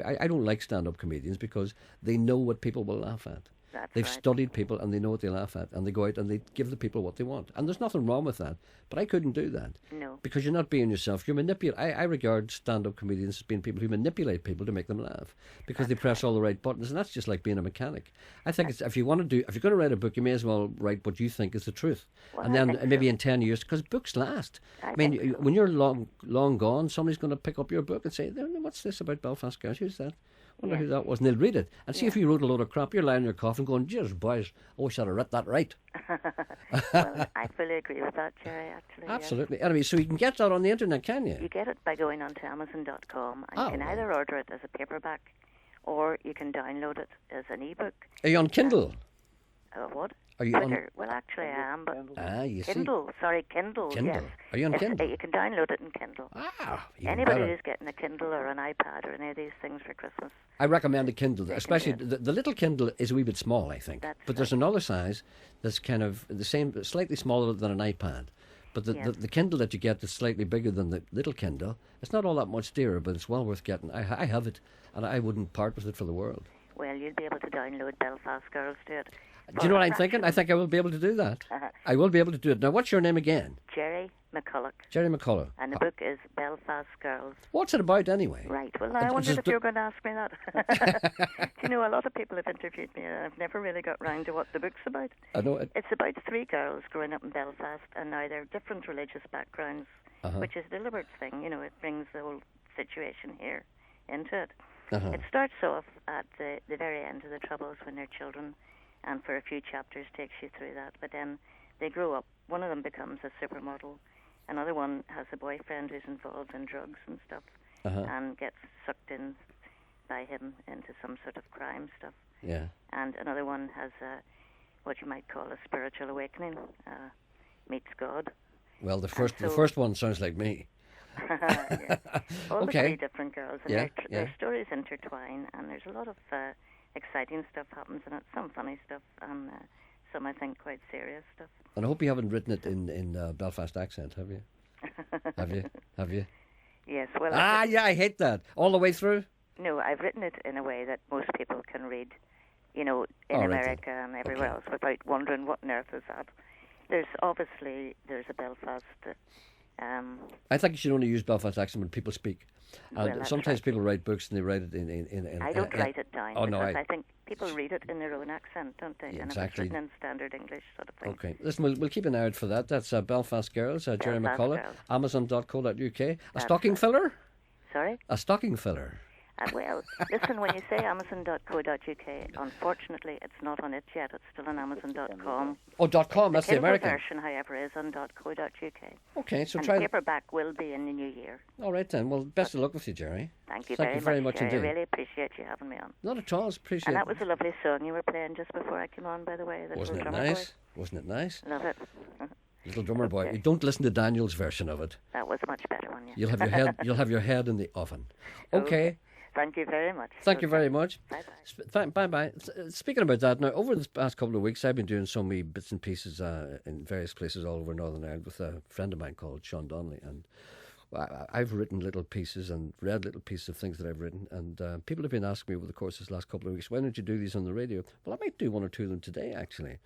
I don't like stand-up comedians because they know what people will laugh at. They've studied people and they know what they laugh at, and they go out and they give the people what they want. And there's nothing wrong with that. But I couldn't do that. No. Because you're not being yourself. You're I regard stand-up comedians as being people who manipulate people to make them laugh because they press all the right buttons, and that's just like being a mechanic. I think if you're going to write a book, you may as well write what you think is the truth. Well, and then maybe in 10 years, because books last. I mean, when you're long gone, somebody's going to pick up your book and say, what's this about Belfast Girls? Who's that? Wonder who that was, and they'll read it and see if you wrote a load of crap. You're lying in your coffin going, "Jeez, boys, I wish I'd have read that right." Well, I fully agree with that, Gerry. Actually, absolutely. Yes. Anyway, so you can get that on the internet, can you? You get it by going onto Amazon.com, and you can either order it as a paperback, or you can download it as an ebook. Are you on Kindle? What? Are you on? Well, actually, I am, but you Kindle. See. Sorry, Kindle. Kindle. Yes. Are you on Kindle? You can download it in Kindle. Anybody who's getting a Kindle or an iPad or any of these things for Christmas, I recommend a Kindle, especially the little Kindle is a wee bit small, I think. But there's another size that's kind of the same, slightly smaller than an iPad. But the Kindle that you get that's slightly bigger than the little Kindle, it's not all that much dearer, but it's well worth getting. I have it, and I wouldn't part with it for the world. Well, you'll be able to download Belfast Girls to it. Do you know what I'm thinking? I think I will be able to do that. I will be able to do it. Now, what's your name again? Gerry McCulloch. Gerry McCulloch. And the book is Belfast Girls. What's it about anyway? Right. Well, I wondered if you were going to ask me that. Do you know, a lot of people have interviewed me and I've never really got round to what the book's about. I know it. It's about 3 girls growing up in Belfast, and now they're different religious backgrounds, which is a deliberate thing. You know, it brings the whole situation here into it. It starts off at the very end of the Troubles when they're children, and for a few chapters takes you through that. But then they grow up. One of them becomes a supermodel. Another one has a boyfriend who's involved in drugs and stuff, and gets sucked in by him into some sort of crime stuff. Yeah. And another one has what you might call a spiritual awakening, meets God. Well, the first one sounds like me. All the 3 different girls, and their stories intertwine, and there's a lot of exciting stuff happens in it, some funny stuff, and some, I think, quite serious stuff. And I hope you haven't written it in Belfast accent, have you? Have you? Yes, well... I hate that. All the way through? No, I've written it in a way that most people can read, you know, in America and everywhere else, without wondering what on earth is that. There's a Belfast... I think you should only use Belfast accent when people speak. Well, sometimes people write books and they write it in I don't write it down because I think people That's read it in their own accent, don't they? Yeah, and exactly. if it's written in standard English sort of thing. Okay, listen, we'll keep an eye out for that. That's Belfast Girls, Gerry McCulloch, Amazon.co.uk. A stocking filler? Sorry? A stocking filler. Well, listen, when you say Amazon.co.uk, unfortunately, it's not on it yet. It's still on Amazon.com. Oh, .com, that's the American version, however, is on .co.uk. Okay, so and try the paperback will be in the new year. All right, then. Well, best of luck with you, Gerry. Thank you very much Gerry. indeed. I really appreciate you having me on. Not at all, appreciate it. And that was a lovely song you were playing just before I came on, by the way. Wasn't it nice? Wasn't it nice? Love it. Little Drummer Boy. You don't listen to Daniel's version of it. That was a much better one, yeah. You'll have your head in the oven. Okay. Thank you very much. Thank you very much. Bye-bye. Bye-bye. Speaking about that, now, over the past couple of weeks, I've been doing so many bits and pieces in various places all over Northern Ireland with a friend of mine called Sean Donnelly, and I've written little pieces and read little pieces of things that I've written, and people have been asking me over the course of this last couple of weeks, why don't you do these on the radio? Well, I might do 1 or 2 of them today, actually.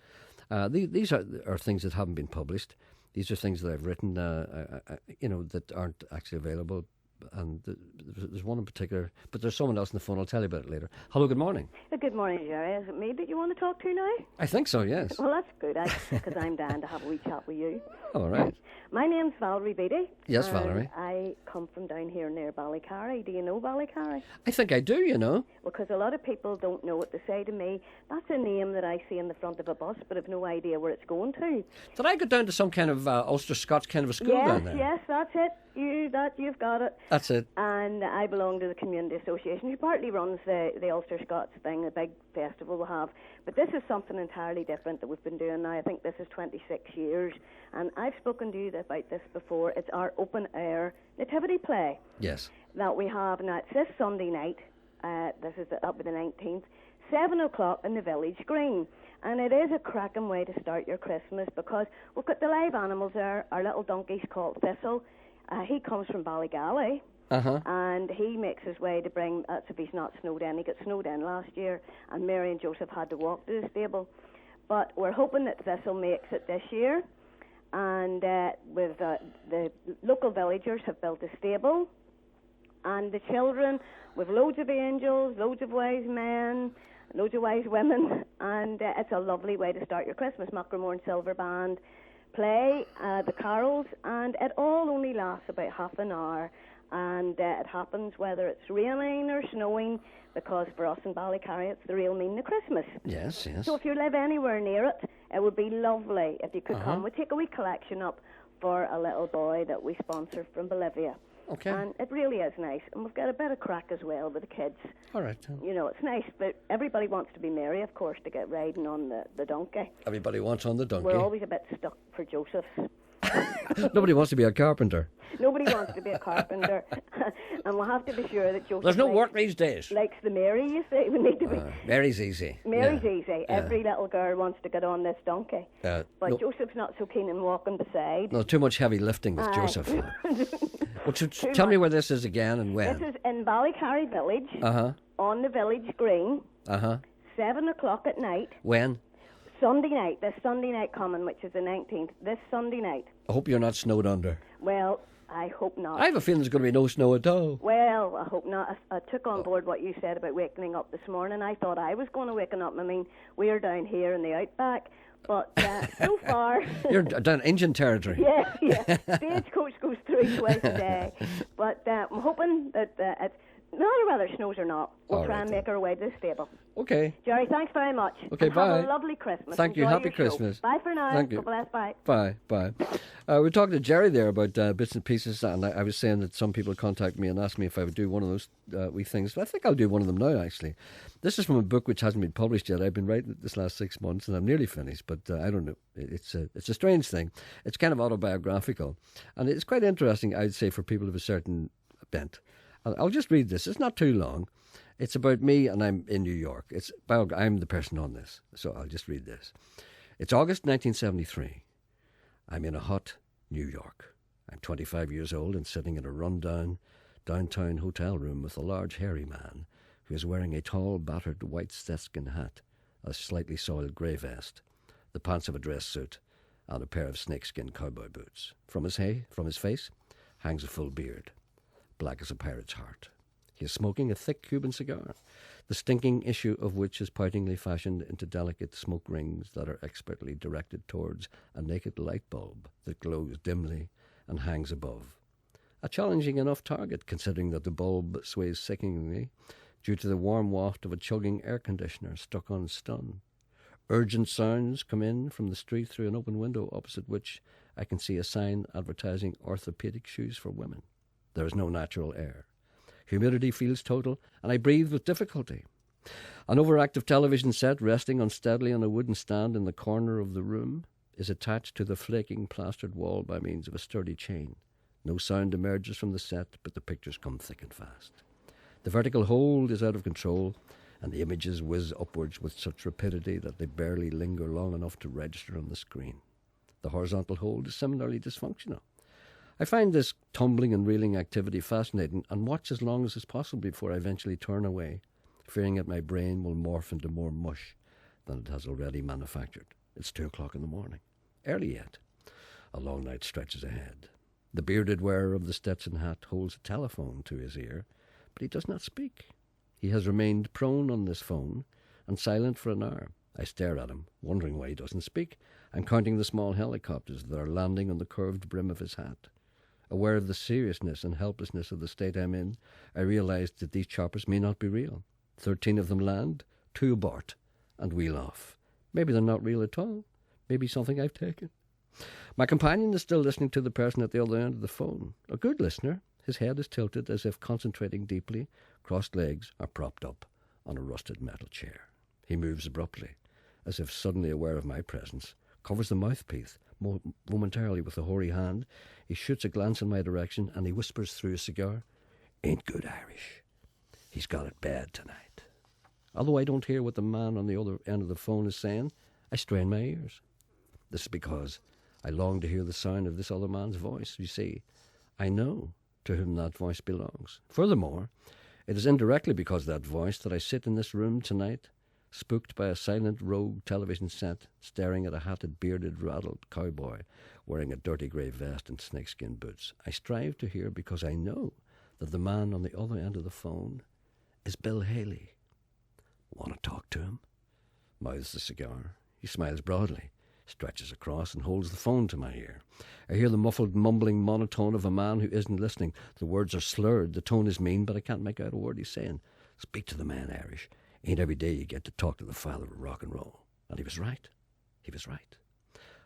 These are things that haven't been published. These are things that I've written, that aren't actually available. And there's one in particular, but there's someone else on the phone. I'll tell you about it later. Hello, good morning. Good morning, Gerry. Is it me that you want to talk to now? I think so, yes. Well, that's good, because I'm down to have a wee chat with you. All right. My name's Valerie Beattie. Yes, Valerie. I come from down here near Ballycarry. Do you know Ballycarry? I think I do, you know. Because a lot of people don't know it. They say to me, that's a name that I see in the front of a bus, but I've no idea where it's going to. Did I go down to some kind of Ulster Scots kind of a school down there? Yes, that's it. You've got it. That's it. And I belong to the Community Association, who partly runs the Ulster Scots thing, the big festival we have. But this is something entirely different that we've been doing now. I think this is 26 years. And I've spoken to you about this before. It's our open-air nativity play. Yes. That we have. Now, it's this Sunday night. That'll be the 19th. 7 o'clock in the Village Green. And it is a cracking way to start your Christmas because we've got the live animals there. Our little donkey's called Thistle. He comes from Ballygally. and he makes his way to bring, that's if he's not snowed in. He got snowed in last year, and Mary and Joseph had to walk to the stable. But we're hoping that Thistle makes it this year, and with the local villagers have built a stable, and the children, with loads of angels, loads of wise men, loads of wise women, and it's a lovely way to start your Christmas. Muckramore and Silver Band play the carols, and it all only lasts about half an hour, and it happens whether it's raining or snowing, because for us in Ballycarry it's the real meaning of Christmas. Yes. So if you live anywhere near it, it would be lovely if you could come. We take a wee collection up for a little boy that we sponsor from Bolivia. Okay. And it really is nice. And we've got a bit of crack as well with the kids. All right. You know, it's nice, but everybody wants to be Mary, of course, to get riding on the donkey. Everybody wants on the donkey. We're always a bit stuck for Joseph. Nobody wants to be a carpenter. Nobody wants to be a carpenter. And we'll have to be sure that Joseph... There's no work these days. ...likes the Mary, you see. We need to be... Mary's easy. Mary's easy. Every little girl wants to get on this donkey. But no, Joseph's not so keen in walking beside. No, too much heavy lifting with Joseph. Well, tell me where this is again and when. This is in Ballycarry Village, on the village green, 7 o'clock at night. When? Sunday night, this Sunday night coming, which is the 19th, this Sunday night. I hope you're not snowed under. Well, I hope not. I have a feeling there's going to be no snow at all. Well, I hope not. I took on board what you said about waking up this morning. I thought I was going to waken up. I mean, we're down here in the outback, but so far... You're down Indian territory. Yeah. Stagecoach goes through twice a day. But I'm hoping that it's... No matter whether it snows or not, we'll try and make our way to the stable. Okay. Gerry, thanks very much. Okay, and bye. Have a lovely Christmas. Thank you. Enjoy Happy your Christmas. Show. Bye for now. Thank you. God bless. Bye. We're talking to Gerry there about bits and pieces, and I was saying that some people contact me and ask me if I would do one of those wee things. I think I'll do one of them now, actually. This is from a book which hasn't been published yet. I've been writing it this last 6 months, and I'm nearly finished, but I don't know. It's a strange thing. It's kind of autobiographical, and it's quite interesting, I'd say, for people of a certain bent. I'll just read this. It's not too long. It's about me, and I'm in New York. I'm the person on this, so I'll just read this. It's August 1973. I'm in a hot New York. I'm 25 years old and sitting in a run-down downtown hotel room with a large hairy man who is wearing a tall, battered white Stetson hat, a slightly soiled grey vest, the pants of a dress suit, and a pair of snakeskin cowboy boots. From his face hangs a full beard, black as a pirate's heart. He is smoking a thick Cuban cigar, the stinking issue of which is poutingly fashioned into delicate smoke rings that are expertly directed towards a naked light bulb that glows dimly and hangs above. A challenging enough target, considering that the bulb sways sickeningly due to the warm waft of a chugging air conditioner stuck on stun. Urgent sounds come in from the street through an open window opposite which I can see a sign advertising orthopedic shoes for women. There is no natural air. Humidity feels total, and I breathe with difficulty. An overactive television set resting unsteadily on a wooden stand in the corner of the room is attached to the flaking plastered wall by means of a sturdy chain. No sound emerges from the set, but the pictures come thick and fast. The vertical hold is out of control, and the images whiz upwards with such rapidity that they barely linger long enough to register on the screen. The horizontal hold is similarly dysfunctional. I find this tumbling and reeling activity fascinating and watch as long as is possible before I eventually turn away, fearing that my brain will morph into more mush than it has already manufactured. It's 2 o'clock in the morning. Early yet. A long night stretches ahead. The bearded wearer of the Stetson hat holds a telephone to his ear, but he does not speak. He has remained prone on this phone and silent for an hour. I stare at him, wondering why he doesn't speak, and counting the small helicopters that are landing on the curved brim of his hat. Aware of the seriousness and helplessness of the state I'm in, I realised that these choppers may not be real. 13 of them land, 2 abort, and wheel off. Maybe they're not real at all. Maybe something I've taken. My companion is still listening to the person at the other end of the phone. A good listener. His head is tilted as if concentrating deeply. Crossed legs are propped up on a rusted metal chair. He moves abruptly, as if suddenly aware of my presence, covers the mouthpiece momentarily with a hoary hand. He shoots a glance in my direction, and he whispers through his cigar, "Ain't good Irish. He's got it bad tonight." Although I don't hear what the man on the other end of the phone is saying, I strain my ears. This is because I long to hear the sound of this other man's voice. You see, I know to whom that voice belongs. Furthermore, it is indirectly because of that voice that I sit in this room tonight, spooked by a silent rogue television set, staring at a hatted, bearded, raddled cowboy wearing a dirty grey vest and snakeskin boots. I strive to hear because I know that the man on the other end of the phone is Bill Haley. Want to talk to him? Mouths the cigar. He smiles broadly, stretches across and holds the phone to my ear. I hear the muffled, mumbling monotone of a man who isn't listening. The words are slurred, the tone is mean, but I can't make out a word he's saying. Speak to the man, Irish. Ain't every day you get to talk to the father of rock and roll. And he was right. He was right.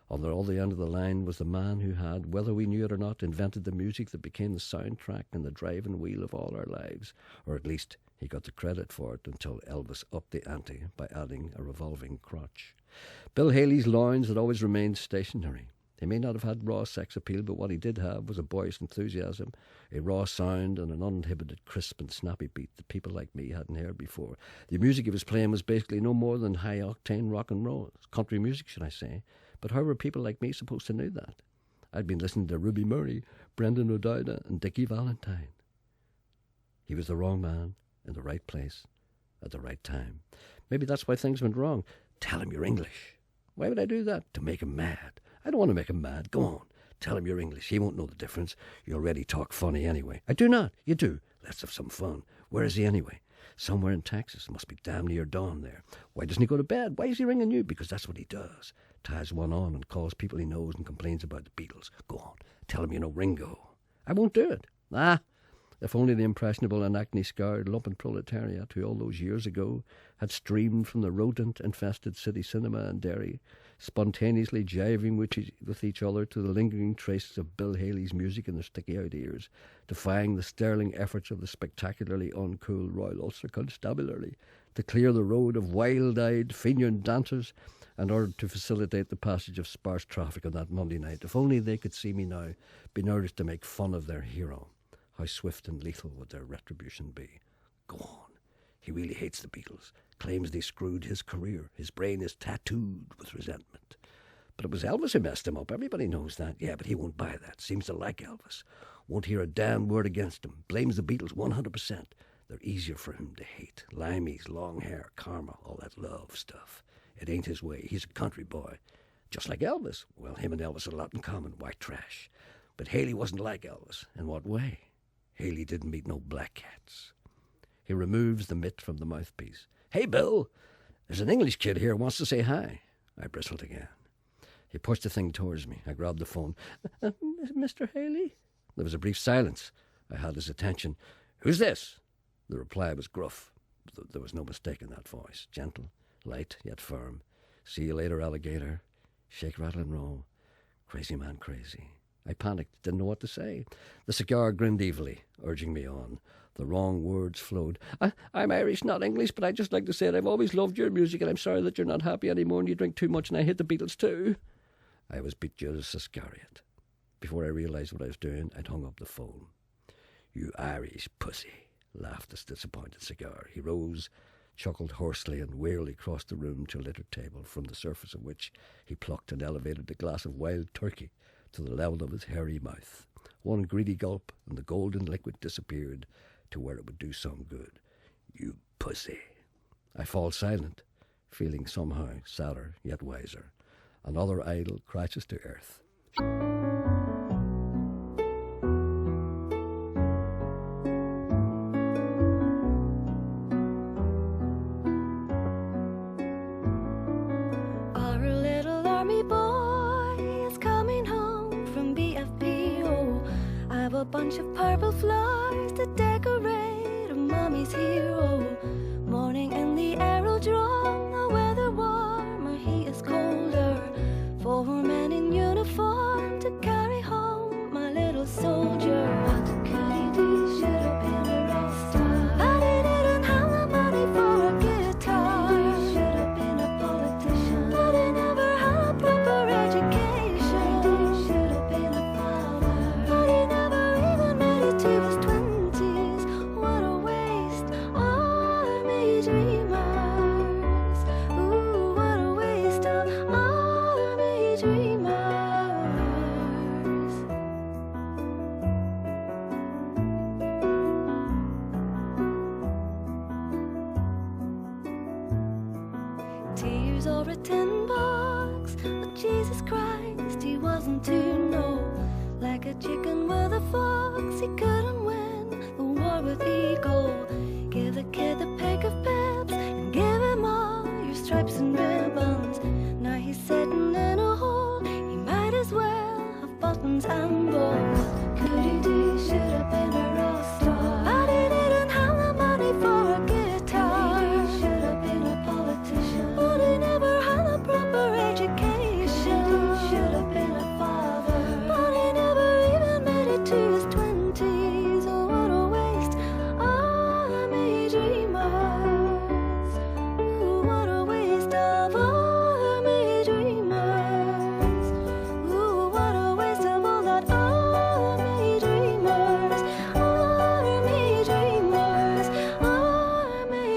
On the other end of the line was the man who had, whether we knew it or not, invented the music that became the soundtrack and the driving wheel of all our lives. Or at least he got the credit for it until Elvis upped the ante by adding a revolving crotch. Bill Haley's loins had always remained stationary. He may not have had raw sex appeal, but what he did have was a boyish enthusiasm, a raw sound and an uninhibited, crisp and snappy beat that people like me hadn't heard before. The music he was playing was basically no more than high-octane rock and roll. Country music, should I say. But how were people like me supposed to know that? I'd been listening to Ruby Murray, Brendan O'Dowda and Dickie Valentine. He was the wrong man in the right place at the right time. Maybe that's why things went wrong. Tell him you're English. Why would I do that? To make him mad. I don't want to make him mad. Go on. Tell him you're English. He won't know the difference. You already talk funny anyway. I do not. You do. Let's have some fun. Where is he anyway? Somewhere in Texas. Must be damn near dawn there. Why doesn't he go to bed? Why is he ringing you? Because that's what he does. Ties one on and calls people he knows and complains about the Beatles. Go on. Tell him you know Ringo. I won't do it. If only the impressionable and acne-scarred lumpen proletariat who all those years ago had streamed from the rodent-infested city cinema in Derry, spontaneously jiving with each other to the lingering traces of Bill Haley's music in their sticky-out ears, defying the sterling efforts of the spectacularly uncool Royal Ulster Constabulary to clear the road of wild-eyed Fenian dancers in order to facilitate the passage of sparse traffic on that Monday night. If only they could see me now, being urged to make fun of their hero. How swift and lethal would their retribution be? Go on. He really hates the Beatles, claims they screwed his career. His brain is tattooed with resentment. But it was Elvis who messed him up. Everybody knows that. Yeah, but he won't buy that. Seems to like Elvis. Won't hear a damn word against him. Blames the Beatles 100%. They're easier for him to hate. Limeys, long hair, karma, all that love stuff. It ain't his way. He's a country boy. Just like Elvis. Well, him and Elvis had a lot in common. White trash. But Haley wasn't like Elvis. In what way? Haley didn't meet no black cats. He removes the mitt from the mouthpiece. Hey, Bill, there's an English kid here who wants to say hi. I bristled again. He pushed the thing towards me. I grabbed the phone. Mr. Haley? There was a brief silence. I had his attention. Who's this? The reply was gruff. There was no mistake in that voice. Gentle, light, yet firm. See you later, alligator. Shake, rattle, and roll. Crazy man, crazy. I panicked, didn't know what to say. The cigar grinned evilly, urging me on. The wrong words flowed. I'm Irish, not English, but I'd just like to say that I've always loved your music, and I'm sorry that you're not happy anymore and you drink too much and I hate the Beatles too. I was beat Judas Iscariot. Before I realised what I was doing, I'd hung up the phone. You Irish pussy, laughed this disappointed cigar. He rose, chuckled hoarsely and wearily crossed the room to a littered table, from the surface of which he plucked and elevated a glass of wild turkey to the level of his hairy mouth. One greedy gulp, and the golden liquid disappeared to where it would do some good. You pussy. I fall silent, feeling somehow sadder yet wiser. Another idol crashes to earth. A bunch of purple flowers to decorate a mommy's hero. Morning in the aerodrome, the weather warmer, he is colder. 4 men in uniform to carry home my little soldier. But Kennedy should have been a rock star, but he didn't have the money for a guitar. He should have been a politician, but he never had a proper education. He should have been a father, but he never to his 20s. What a waste. $5 or a $10. But Jesus Christ, he wasn't to know. Like a chicken with a fox, he couldn't win the war with ego. Give the kid the peck of peps and give him all your stripes and ribbons. Now he's sitting in a hole, he might as well have buttons and balls. Goody-doo should have been a rock star, but he didn't have the money for a guitar. Goody-doo should have been a politician, but he never had a proper education. Goody-doo should have been a father, but he never even made it to his 20s. Oh, what a waste. Army dreamers. Ooh, what a waste of army dreamers. Ooh, what a waste of all that army dreamers. Army dreamers. Army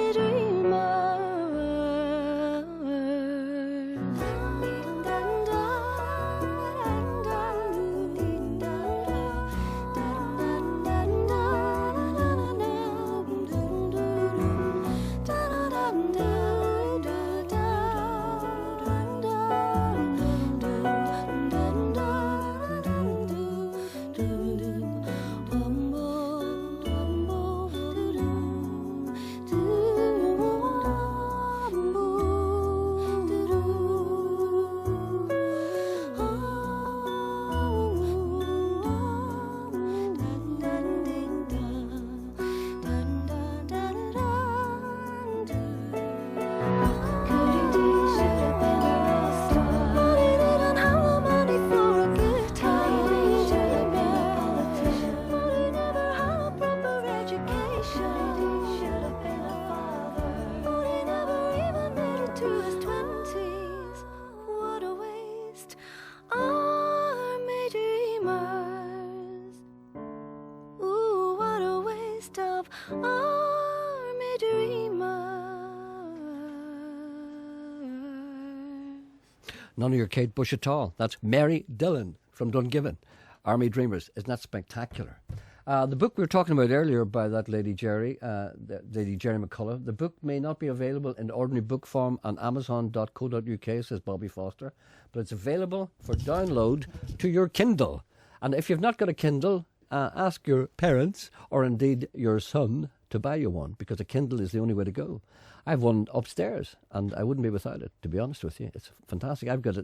dreamers. Ooh, what a waste of army dreamers. None of your Kate Bush at all. That's Mary Dillon from Dungiven. Army Dreamers. Isn't that spectacular? The book we were talking about earlier by that lady Gerry, Lady Gerry McCullough, the book may not be available in ordinary book form on amazon.co.uk, says Bobby Foster, but it's available for download to your Kindle. And if you've not got a Kindle, ask your parents or indeed your son to buy you one, because a Kindle is the only way to go. I have one upstairs and I wouldn't be without it, to be honest with you. It's fantastic. I've got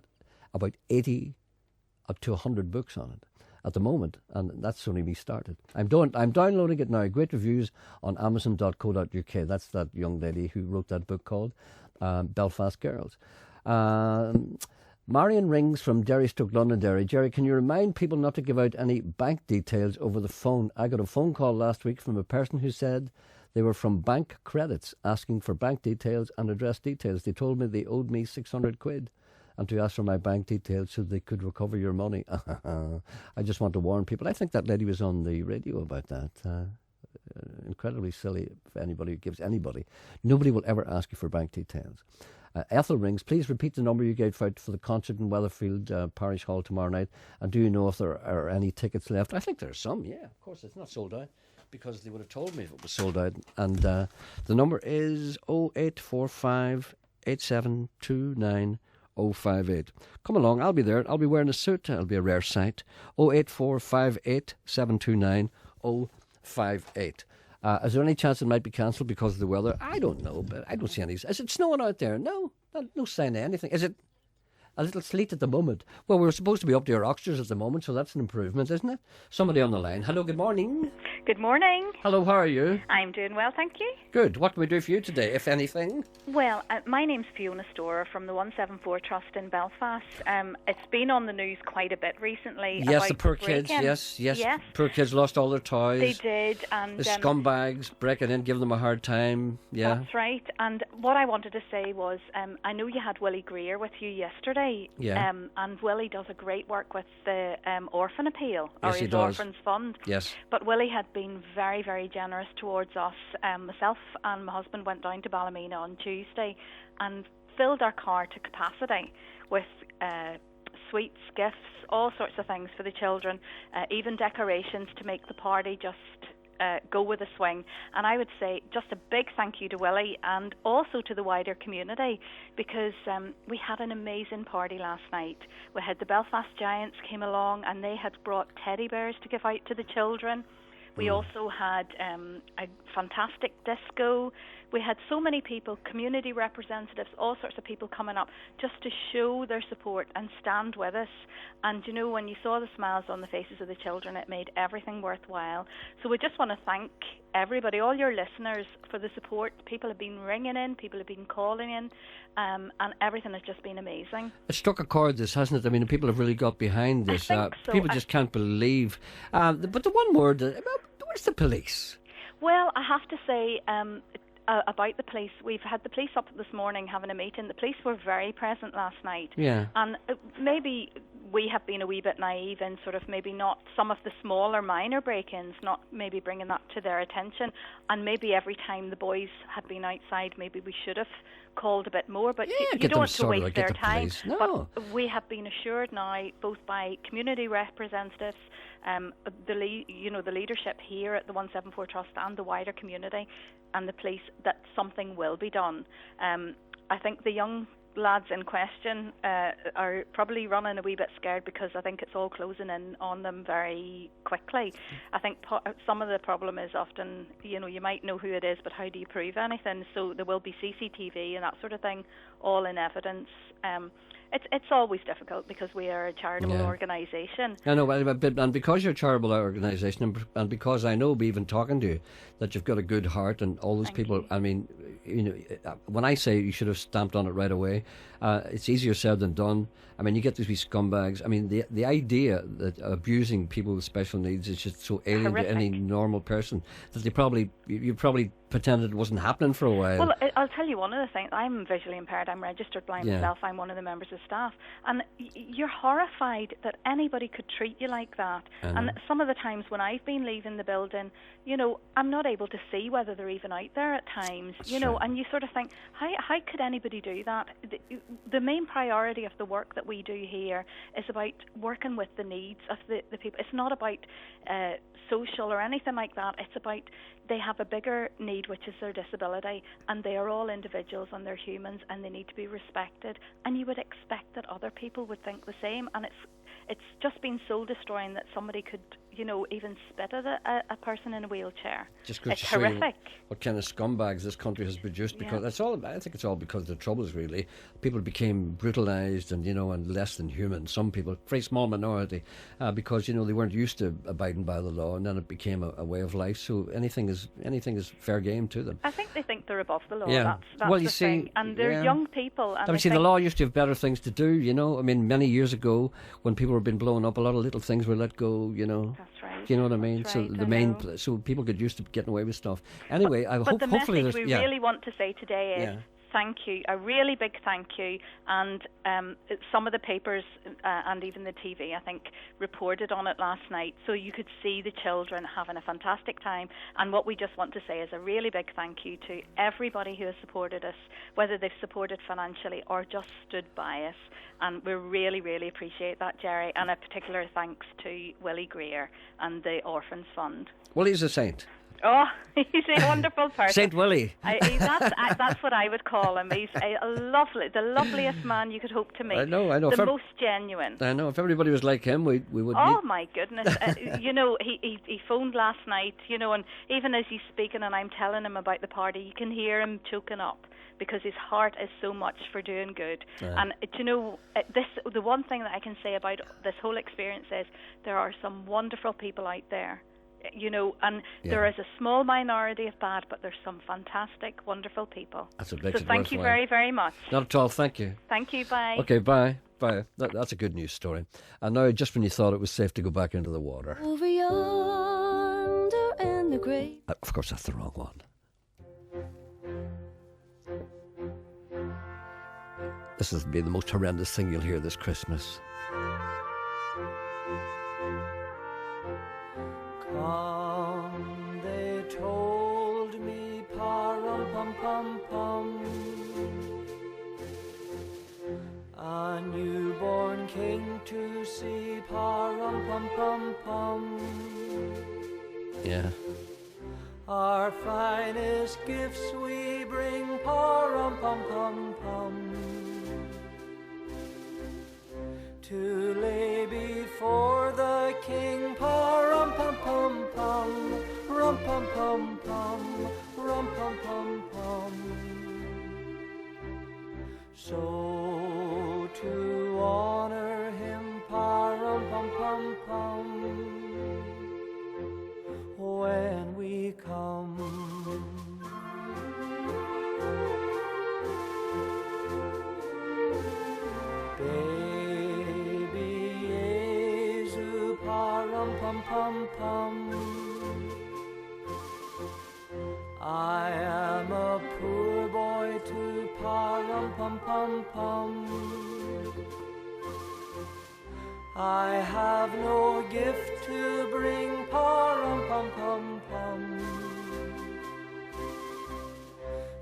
about 80 up to 100 books on it at the moment, and that's only me started. I'm downloading it now. Great reviews on amazon.co.uk. That's that young lady who wrote that book called Belfast Girls. Marion rings from Derry Stoke Londonderry. Gerry, can you remind people not to give out any bank details over the phone? I got a phone call last week from a person who said they were from Bank Credits asking for bank details and address details. They told me they owed me 600 quid and to ask for my bank details so they could recover your money. I just want to warn people. I think that lady was on the radio about that. Incredibly silly if anybody gives anybody. Nobody will ever ask you for bank details. Ethel rings. Please repeat the number you gave out for the concert in Weatherfield Parish Hall tomorrow night. And do you know if there are any tickets left? I think there are some, yeah. Of course, it's not sold out, because they would have told me if it was sold out. And the number is 0845 8729 058. Come along, I'll be there. I'll be wearing a suit. It'll be a rare sight. 08458 729 058. Is there any chance it might be cancelled because of the weather? I don't know, but I don't see any. Is it snowing out there? No, no sign of anything. Is it a little sleet at the moment? Well, we're supposed to be up to our oxters at the moment, so that's an improvement, isn't it? Somebody on the line. Hello, good morning. Good morning. Hello, how are you? I'm doing well, thank you. Good. What can we do for you today, if anything? Well, my name's Fiona Storer from the 174 Trust in Belfast. It's been on the news quite a bit recently. Yes, the poor kids. Yes. Poor kids lost all their toys. They did, and the scumbags breaking in, giving them a hard time. Yeah, that's right. And what I wanted to say was, I know you had Willie Greer with you yesterday. Yeah. And Willie does a great work with the Orphan Appeal, yes, or his Orphans Fund. Yes. But Willie had been very, very generous towards us. Myself and my husband went down to Ballymena on Tuesday and filled our car to capacity with sweets, gifts, all sorts of things for the children, even decorations to make the party just go with a swing. And I would say just a big thank you to Willie and also to the wider community, because we had an amazing party last night. We had the Belfast Giants came along and they had brought teddy bears to give out to the children. We also had a fantastic disco. We had so many people, community representatives, all sorts of people coming up just to show their support and stand with us. And, you know, when you saw the smiles on the faces of the children, it made everything worthwhile. So we just want to thank everybody, all your listeners, for the support. People have been ringing in, people have been calling in, and everything has just been amazing. It struck a chord, this, hasn't it? I mean, people have really got behind this. I think so. People just can't believe. But the one word, where's the police? Well, I have to say, about the police, we've had the police up this morning having a meeting. The police were very present last night. Yeah. And maybe we have been a wee bit naive in sort of maybe not some of the smaller minor break-ins, not maybe bringing that to their attention. And maybe every time the boys had been outside, maybe we should have called a bit more. But you don't want to waste their time. No. But we have been assured now, both by community representatives, the leadership here at the 174 Trust and the wider community and the police, that something will be done. I think the young lads in question are probably running a wee bit scared because I think it's all closing in on them very quickly. I think some of the problem is often, you might know who it is, but how do you prove anything? So there will be CCTV and that sort of thing, all in evidence. It's always difficult because we are a charitable organisation. I know, and because you're a charitable organisation, and because I know, even talking to you, that you've got a good heart, and all those people. I mean, when I say you should have stamped on it right away, it's easier said than done. I mean, you get these wee scumbags. I mean, the idea that abusing people with special needs is just so alien to any normal person that you probably pretended it wasn't happening for a while. Well, I'll tell you one of the things. I'm visually impaired. I'm registered blind myself. I'm one of the members of staff. And you're horrified that anybody could treat you like that. And some of the times when I've been leaving the building, I'm not able to see whether they're even out there at times, and you sort of think, how could anybody do that? The main priority of the work that we do here is about working with the needs of the people. It's not about social or anything like that. It's about they have a bigger need, which is their disability, and they are all individuals and they're humans and they need to be respected. And you would expect that other people would think the same. And it's just been soul destroying that somebody could, even spit at a person in a wheelchair. Just goes it's to show horrific. You what kind of scumbags this country has produced, because I think it's all because of the troubles, really. People became brutalised and less than human. Some people, very small minority, because they weren't used to abiding by the law, and then it became a way of life. So anything is fair game to them. I think they think they're above the law. Yeah. That's well, you the see, thing. And they're young people. And the law used to have better things to do. I mean, many years ago, when people were being blown up, a lot of little things were let go. That's right. Do you know what I mean? That's so right, so people get used to getting away with stuff. Anyway, but the hopefully message we really want to say today is thank you, a really big thank you. And some of the papers and even the TV, I think, reported on it last night, so you could see the children having a fantastic time. And what we just want to say is a really big thank you to everybody who has supported us, whether they've supported financially or just stood by us. And we really, really appreciate that, Gerry. And a particular thanks to Willie Greer and the Orphans Fund. Well, he's a saint. Oh, he's a wonderful person. Saint Willie. That's what I would call him. He's the loveliest man you could hope to meet. I know. The most genuine. I know. If everybody was like him, we would. Oh my goodness! He phoned last night. And even as he's speaking, and I'm telling him about the party, you can hear him choking up because his heart is so much for doing good. And the one thing that I can say about this whole experience is there are some wonderful people out there. There is a small minority of bad, but there's some fantastic, wonderful people. That's what so makes it thank you worthwhile. very, very much. Not at all, thank you. Thank you, bye. Okay, bye. That's a good news story. And now, just when you thought it was safe to go back into the water. Over yonder in the great. Of course, that's the wrong one. This will be the most horrendous thing you'll hear this Christmas. Come, they told me, pa-rum-pum-pum-pum, a newborn king to see, pa-rum-pum-pum-pum. Yeah. Our finest gifts we bring, pa-rum-pum-pum-pum, to lay before the King, pa-rum-pum-pum-pum, rum-pum-pum-pum, rum-pum-pum-pum. So to honor him, pa-rum-pum-pum-pum, when we come. Baby Yesu, pa-rum-pum-pum-pum, I am a poor boy too, pa-rum-pum-pum-pum. I have no gift to bring, pa-rum-pum-pum-pum,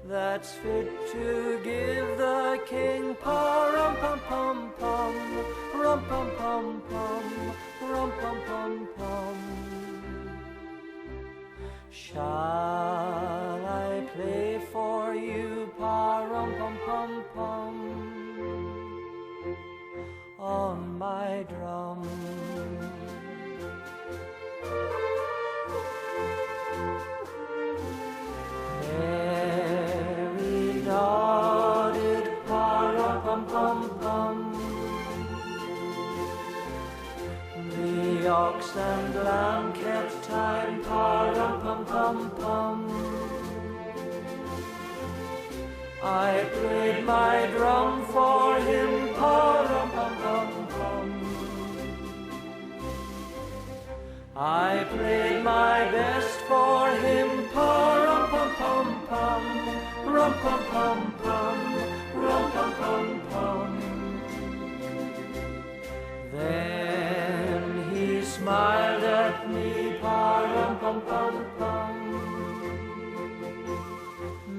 that's fit to give the King, pa-rum-pum-pum-pum, rum-pum-pum-pum, rum-pum-pum-pum. Shall I play for you, pa-rum-pum-pum-pum, on my drum? Mary nodded, pa-rum-pum-pum-pum, the ox and lamb kept time, pa-rum-pum-pum-pum. I played my drum for him, pa-rum-pum-pum-pum. I played my best for him, pa-rum-pum-pum-pum, rum-pum-pum-pum, rum-pum-pum-pum. Then he smiled at me, pa-rum-pum-pum-pum,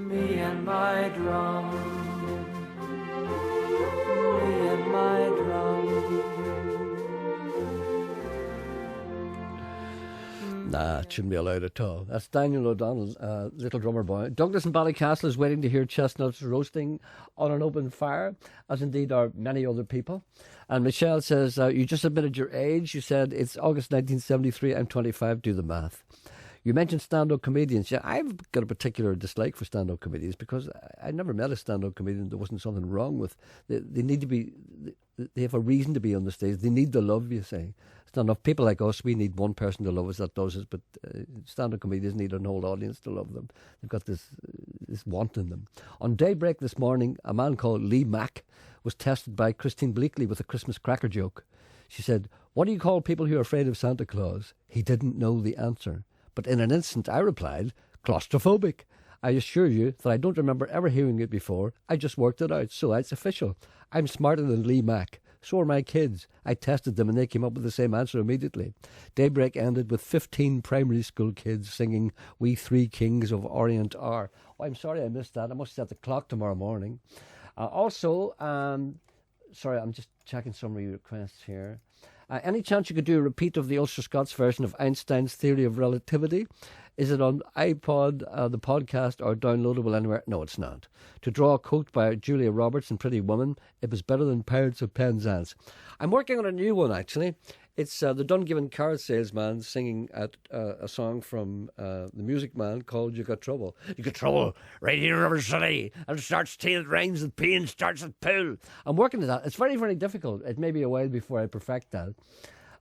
me and my drum, me and my drum. Nah, it shouldn't be allowed at all. That's Daniel O'Donnell, Little Drummer Boy. Douglas in Ballycastle is waiting to hear chestnuts roasting on an open fire, as indeed are many other people. And Michelle says, you just admitted your age. You said it's August 1973. I'm 25. Do the math. You mentioned stand-up comedians. Yeah, I've got a particular dislike for stand-up comedians because I never met a stand-up comedian there wasn't something wrong with. They need to be, they have a reason to be on the stage. They need the love, you say. It's not enough. People like us, we need one person to love us that does it, but stand-up comedians need an whole audience to love them. They've got this want in them. On Daybreak this morning, a man called Lee Mack was tested by Christine Bleakley with a Christmas cracker joke. She said, "What do you call people who are afraid of Santa Claus?" He didn't know the answer. But in an instant, I replied, "Claustrophobic." I assure you that I don't remember ever hearing it before. I just worked it out, so it's official. I'm smarter than Lee Mack. So are my kids. I tested them and they came up with the same answer immediately. Daybreak ended with 15 primary school kids singing "We Three Kings of Orient Are." Oh, I'm sorry I missed that. I must set the clock tomorrow morning. Sorry, I'm just checking some requests here. Any chance you could do a repeat of the Ulster Scots version of Einstein's Theory of Relativity? Is it on iPod, the podcast, or downloadable anywhere? No, it's not. To draw a quote by Julia Roberts in Pretty Woman, it was better than Pirates of Penzance. I'm working on a new one, actually. It's the Dungiven car salesman singing a song from the Music Man called "You Got Trouble." You got trouble right here in River City, and it starts T, it rhymes with P, and starts at pool. I'm working on that. It's very, very difficult. It may be a while before I perfect that.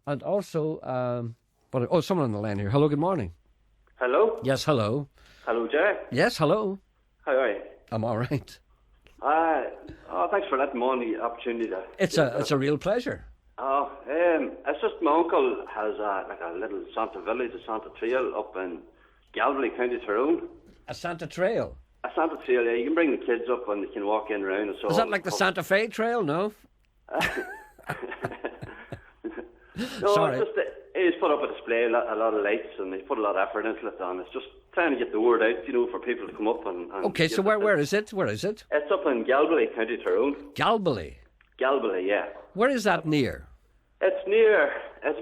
And also, someone on the line here. Hello, good morning. Hello? Yes, hello. Hello, Gerry. Yes, hello. How are you? I'm all right. Thanks for letting me on the opportunity to... It's a real pleasure. It's just my uncle has a little Santa village, a Santa Trail up in Galway, County Tyrone. A Santa Trail? A Santa Trail, yeah. You can bring the kids up and they can walk in around and so on. Is that like the Santa Fe Trail? No? No, sorry. He's put up a display, a lot of lights, and they put a lot of effort into it, and it's just trying to get the word out, for people to come up and okay, so where is it? Where is it? It's up in Galway, County Tyrone. Galway? Galway, yeah. Where is that near? It's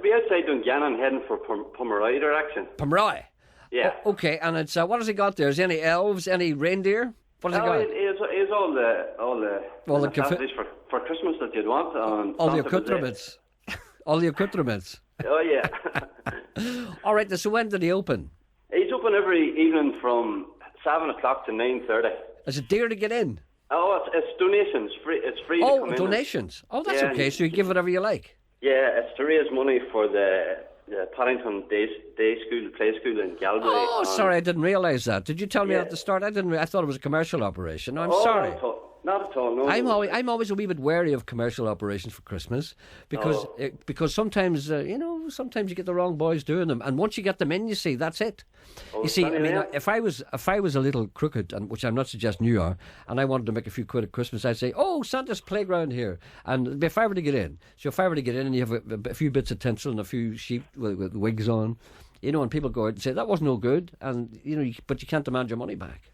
be outside Dungannon, heading for Pomeroy direction. Pomeroy? Yeah. Okay, and it's what has he got there? Is there any elves, any reindeer? What has he got? It's all the necessities for Christmas that you'd want. All the accoutrements. All the accoutrements. Oh, yeah. All right, so when did he open? He's open every evening from 7 o'clock to 9:30. Is it dear to get in? Oh, it's donations. It's free to come in. Oh, donations. Oh, that's okay, so you give whatever you like. Yeah, it's to raise money for the Paddington Day School, Play School in Galway. Oh, sorry, I didn't realise that. Did you tell me at the start? I didn't. I thought it was a commercial operation. No, I'm sorry. Not at all. No. I'm always a wee bit wary of commercial operations for Christmas because sometimes sometimes you get the wrong boys doing them, and once you get them in, you see that's it. You see, I mean, if I was a little crooked, and which I'm not suggesting you are, and I wanted to make a few quid at Christmas, I'd say, "Oh, Santa's playground here," and if I were to get in, and you have a few bits of tinsel and a few sheep with wigs on, and people go out and say that wasn't no good, and but you can't demand your money back.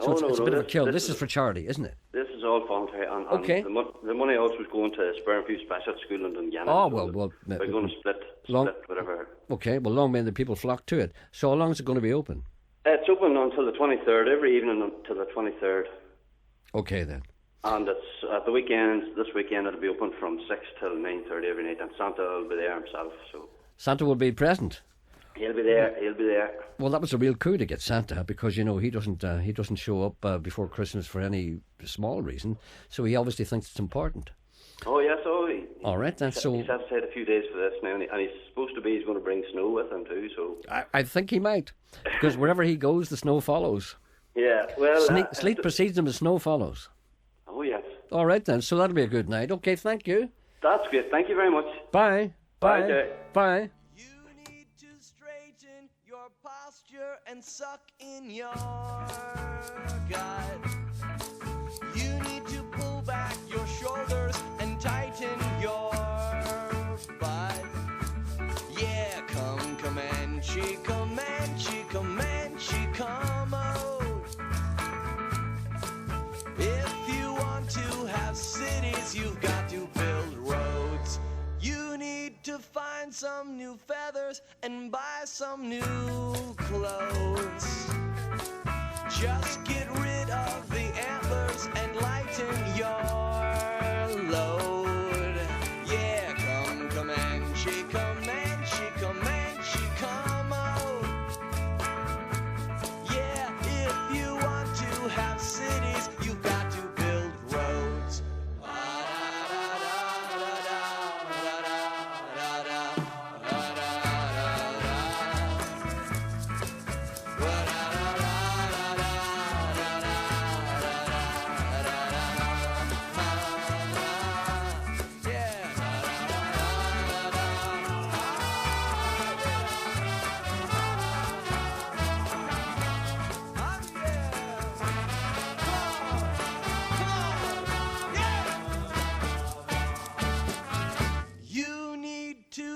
So it's a bit of a kill. This is for charity, isn't it? This is all voluntary, and okay. The money also is going to Spermview Special School in Dungannon. Oh, well. We're going to split whatever. Okay, well, long may the people flock to it. So how long is it going to be open? It's open until the 23rd, every evening until the 23rd. Okay, then. And it's at the weekends. This weekend it'll be open from 6 till 9:30 every night, and Santa will be there himself. So Santa will be present. He'll be there. Well, that was a real coup to get Santa because he doesn't show up before Christmas for any small reason. So he obviously thinks it's important. Oh yes, all right, then. So he's set aside a few days for this now, and he's supposed to be. He's going to bring snow with him too. So I think he might, because wherever he goes, the snow follows. Yeah, well, sleet precedes him, and snow follows. Oh yes. All right then. So that'll be a good night. Okay, thank you. That's great. Thank you very much. Bye. Bye. Bye. Bye. Posture and suck in your gut. You need to pull back your shoulders and tighten your butt. Yeah, come Comanche, Comanche, Comanche, come out. If you want to have cities, you've got to build roads. You need to find some new feathers and buy some new clothes. Just get rid of the antlers and lighten your load. Yeah, come Comanche, Comanche, Comanche, come out. Yeah, if you want to have cities, you've got to build roads.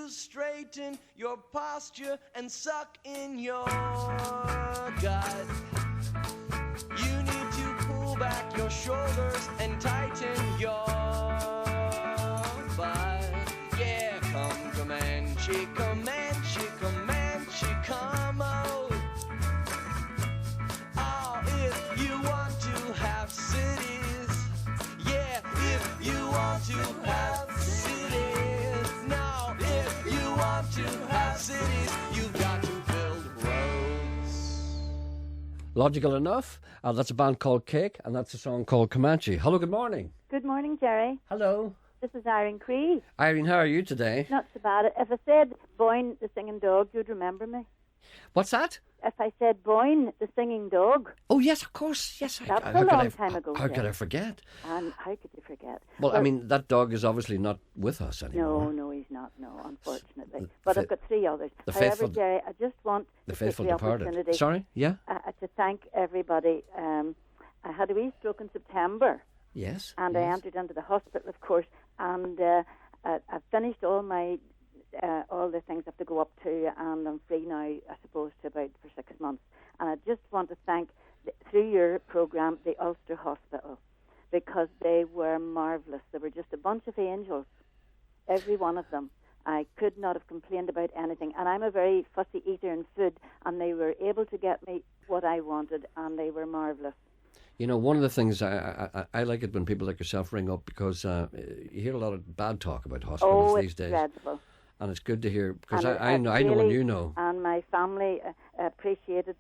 Straighten your posture and suck in your gut. You need to pull back your shoulders and tighten your butt. Yeah, come Comanche, Comanche, Comanche, come out. Oh, if you want to have cities. Yeah, if you want to have cities. Now, if you want to have cities, you've got to build roads. Logical enough. That's a band called Cake, and that's a song called Comanche. Hello, good morning. Good morning, Gerry. Hello. This is Irene Cree. Irene, how are you today? Not so bad. If I said Boyne, the singing dog, you'd remember me. What's that? If I said Boyne, the singing dog. Oh, yes, of course. Yes, that's a long time ago. How could I forget? And how could you forget? Well, I mean, that dog is obviously not with us anymore. No, he's not. No, unfortunately. But I've got three others. However, Jerry, I just want the to faithful take the departed. opportunity. Sorry, yeah. To thank everybody. I had a wee stroke in September. Yes. And yes. I entered into the hospital, of course, and I've finished all my. All the things I have to go up to, and I'm free now, I suppose, for 6 months. And I just want to thank, through your programme, the Ulster Hospital, because they were marvellous. They were just a bunch of angels, every one of them. I could not have complained about anything. And I'm a very fussy eater in food, and they were able to get me what I wanted, and they were marvellous. You know, one of the things I like it when people like yourself ring up, because you hear a lot of bad talk about hospitals these days. Oh, it's dreadful. And it's good to hear, because I know really, and you know. And my family appreciated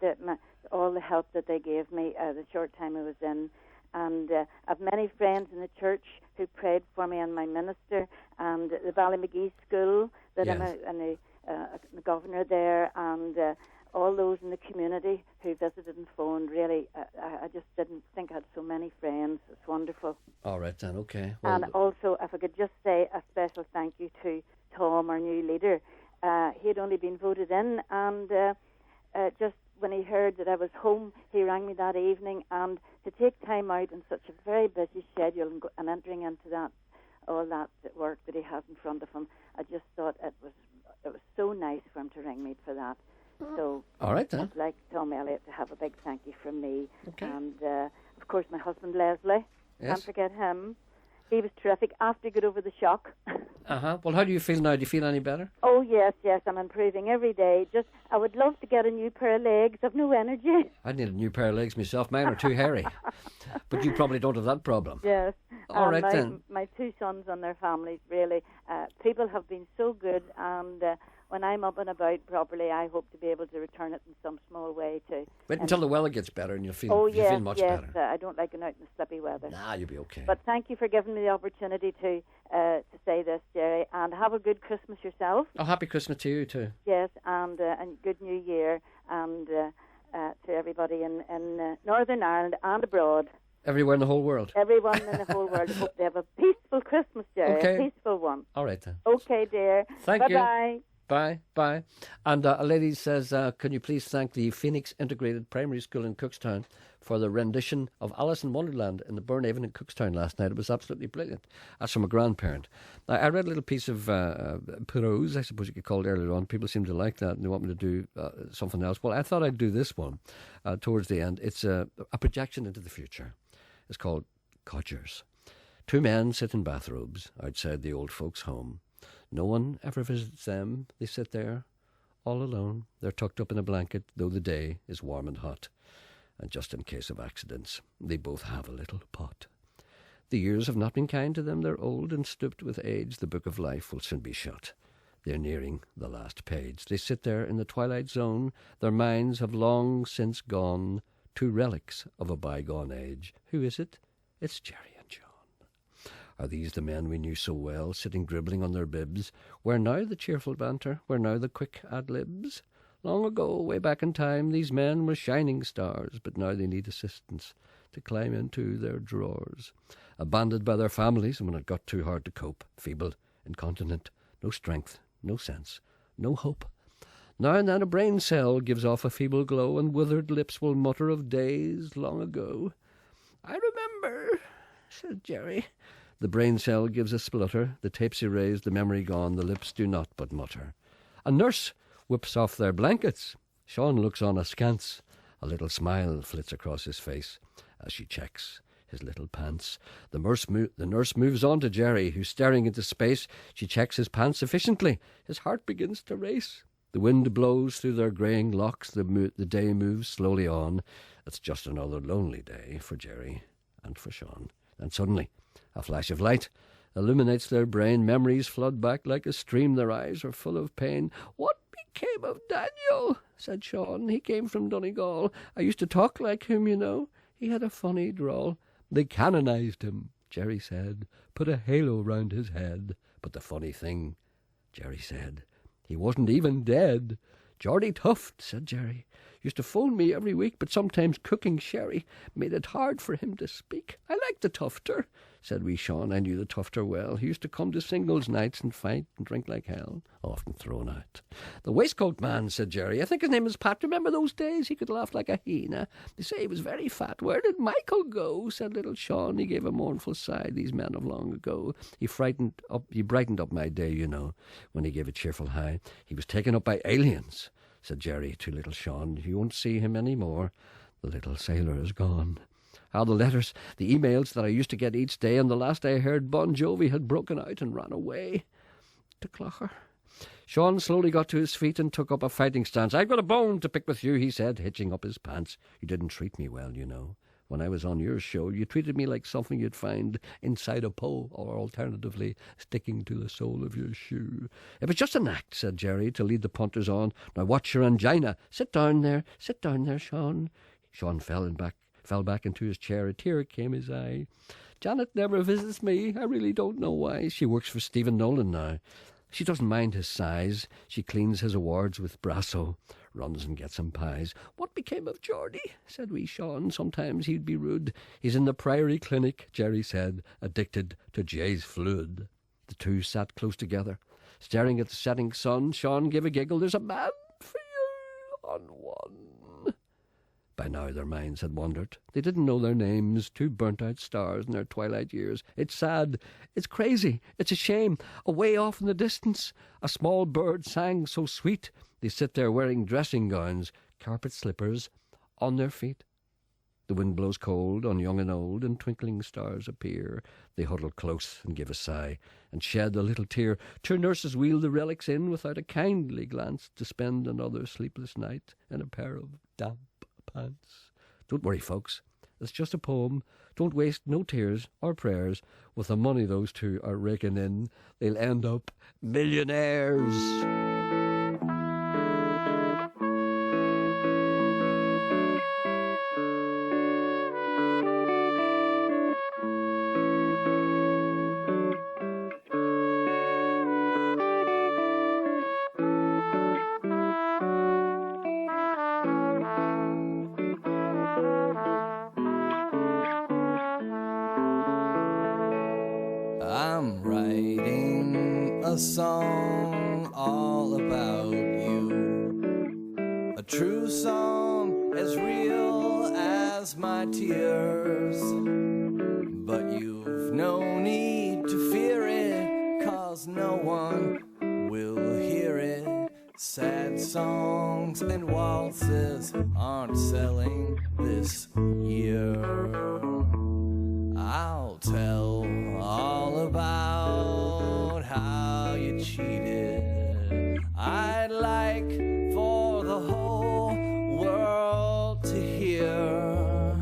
all the help that they gave me the short time I was in. And I've many friends in the church who prayed for me, and my minister, and the Ballymagee School, that I'm a governor there, and all those in the community who visited and phoned. Really, I just didn't think I had so many friends. It's wonderful. All right, then, okay. Well, and also, if I could just say a special thank you to Tom, our new leader. He had only been voted in, and just when he heard that I was home, he rang me that evening, and to take time out in such a very busy schedule and entering into all that work that he has in front of him, I just thought it was so nice for him to ring me for that. So all right, then. I'd like Tom Elliott to have a big thank you from me. Okay. And of course my husband Leslie, can't forget him. He was terrific after he got over the shock. Well, how do you feel now? Do you feel any better? Oh, yes, I'm improving every day. Just, I would love to get a new pair of legs. I've no energy. I need a new pair of legs myself. Mine are too hairy. But you probably don't have that problem. Yes. All right, then. My two sons and their families, really. People have been so good, and when I'm up and about properly, I hope to be able to return it in some small way to... Wait until the weather gets better and you'll feel, feel much better. I don't like going out in the slippy weather. Nah, you'll be okay. But thank you for giving me the opportunity to say this, Gerry, and have a good Christmas yourself. Oh, happy Christmas to you too. Yes, and good New Year, and to everybody in Northern Ireland and abroad. Everywhere in the whole world. Everyone in the whole world. I hope they have a peaceful Christmas, Gerry. Okay. A peaceful one. All right, then. Okay, dear. Thank you. Bye-bye. Bye. And a lady says, can you please thank the Phoenix Integrated Primary School in Cookstown for the rendition of Alice in Wonderland in the Burnhaven in Cookstown last night. It was absolutely brilliant. That's from a grandparent. Now, I read a little piece of prose, I suppose you could call it, earlier on. People seem to like that and they want me to do something else. Well, I thought I'd do this one towards the end. It's a projection into the future. It's called Codgers. Two men sit in bathrobes outside the old folks' home. No one ever visits them. They sit there, all alone. They're tucked up in a blanket, though the day is warm and hot. And just in case of accidents, they both have a little pot. The years have not been kind to them. They're old and stooped with age. The book of life will soon be shut. They're nearing the last page. They sit there in the twilight zone. Their minds have long since gone, two relics of a bygone age. Who is it? It's Gerry. Are these the men we knew so well, sitting dribbling on their bibs? Where now the cheerful banter? Where now the quick ad-libs? Long ago, way back in time, these men were shining stars, but now they need assistance to climb into their drawers. Abandoned by their families, and when it got too hard to cope, feeble, incontinent, no strength, no sense, no hope. Now and then a brain cell gives off a feeble glow, and withered lips will mutter of days long ago. I remember, said Gerry. The brain cell gives a splutter, the tape's erased, the memory gone, the lips do not but mutter. A nurse whips off their blankets. Sean looks on askance. A little smile flits across his face as she checks his little pants. The nurse moves on to Gerry, who's staring into space. She checks his pants sufficiently. His heart begins to race. The wind blows through their greying locks. The day moves slowly on. It's just another lonely day for Gerry and for Sean. And suddenly, a flash of light illuminates their brain. Memories flood back like a stream. Their eyes are full of pain. What became of Daniel? Said Sean. He came from Donegal. I used to talk like him, you know. He had a funny drawl. They canonized him, Gerry said. Put a halo round his head. But the funny thing, Gerry said, he wasn't even dead. Geordie Tuft, said Gerry, used to phone me every week, but sometimes cooking sherry made it hard for him to speak. I liked the Tufter, said wee Sean. I knew the Tufter well. He used to come to singles nights and fight and drink like hell, often thrown out. The waistcoat man, said Gerry. I think his name was Pat. Remember those days? He could laugh like a hyena. They say he was very fat. Where did Michael go? Said little Sean. He gave a mournful sigh. These men of long ago. He brightened up my day, you know, when he gave a cheerful hi. He was taken up by aliens, said Gerry to little Sean. You won't see him any more. The little sailor is gone. How the letters, the emails that I used to get each day, and the last I heard Bon Jovi had broken out and ran away. To Clocher, Sean slowly got to his feet and took up a fighting stance. "I've got a bone to pick with you," he said, hitching up his pants. "You didn't treat me well, you know. When I was on your show, you treated me like something you'd find inside a pole, or alternatively, sticking to the sole of your shoe." "It was just an act," said Gerry, to lead the punters on. "Now watch your angina. Sit down there, Sean." Sean fell back into his chair. A tear came his eye. "Janet never visits me. I really don't know why. She works for Stephen Nolan now. She doesn't mind his size. She cleans his awards with Brasso, runs and gets him pies." "What became of Geordie?" said wee Sean. "Sometimes he'd be rude. He's in the Priory Clinic," Gerry said, "addicted to Jay's fluid." The two sat close together, staring at the setting sun. Sean gave a giggle. "There's a man for you on one." By now their minds had wandered. They didn't know their names, two burnt-out stars in their twilight years. It's sad, it's crazy, it's a shame. Away off in the distance, a small bird sang so sweet. They sit there wearing dressing gowns, carpet slippers, on their feet. The wind blows cold on young and old, and twinkling stars appear. They huddle close and give a sigh, and shed a little tear. Two nurses wheel the relics in without a kindly glance, to spend another sleepless night in a pair of damp pants. Don't worry, folks. It's just a poem. Don't waste no tears or prayers. With the money those two are raking in, they'll end up millionaires. I'm writing a song all about you, a true song as real as my tears. But you've no need to fear it, 'cause no one will hear it. Sad songs and waltzes aren't selling this year. I'll tell all about how you cheated. I'd like for the whole world to hear.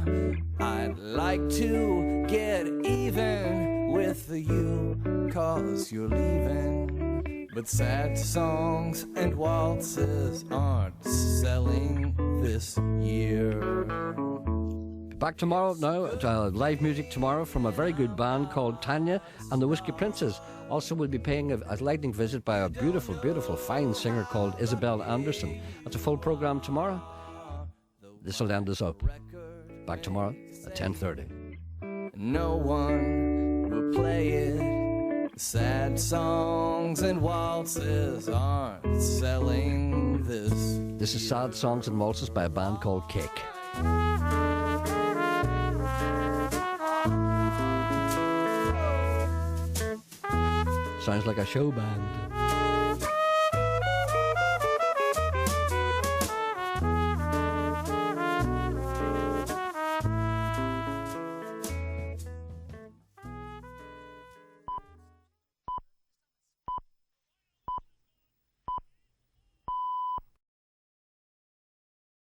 I'd like to get even with you, 'cause you're leaving. But sad songs and waltzes aren't selling this year. Back tomorrow now, live music tomorrow from a very good band called Tanya and the Whiskey Princes. Also, we'll be paying a lightning visit by a beautiful, beautiful, fine singer called Isabel Anderson. That's a full programme tomorrow. This will end us up. Back tomorrow at 10:30. No one will play it. Sad songs and waltzes aren't selling this. This is Sad Songs and Waltzes by a band called Cake. Sounds like a show band.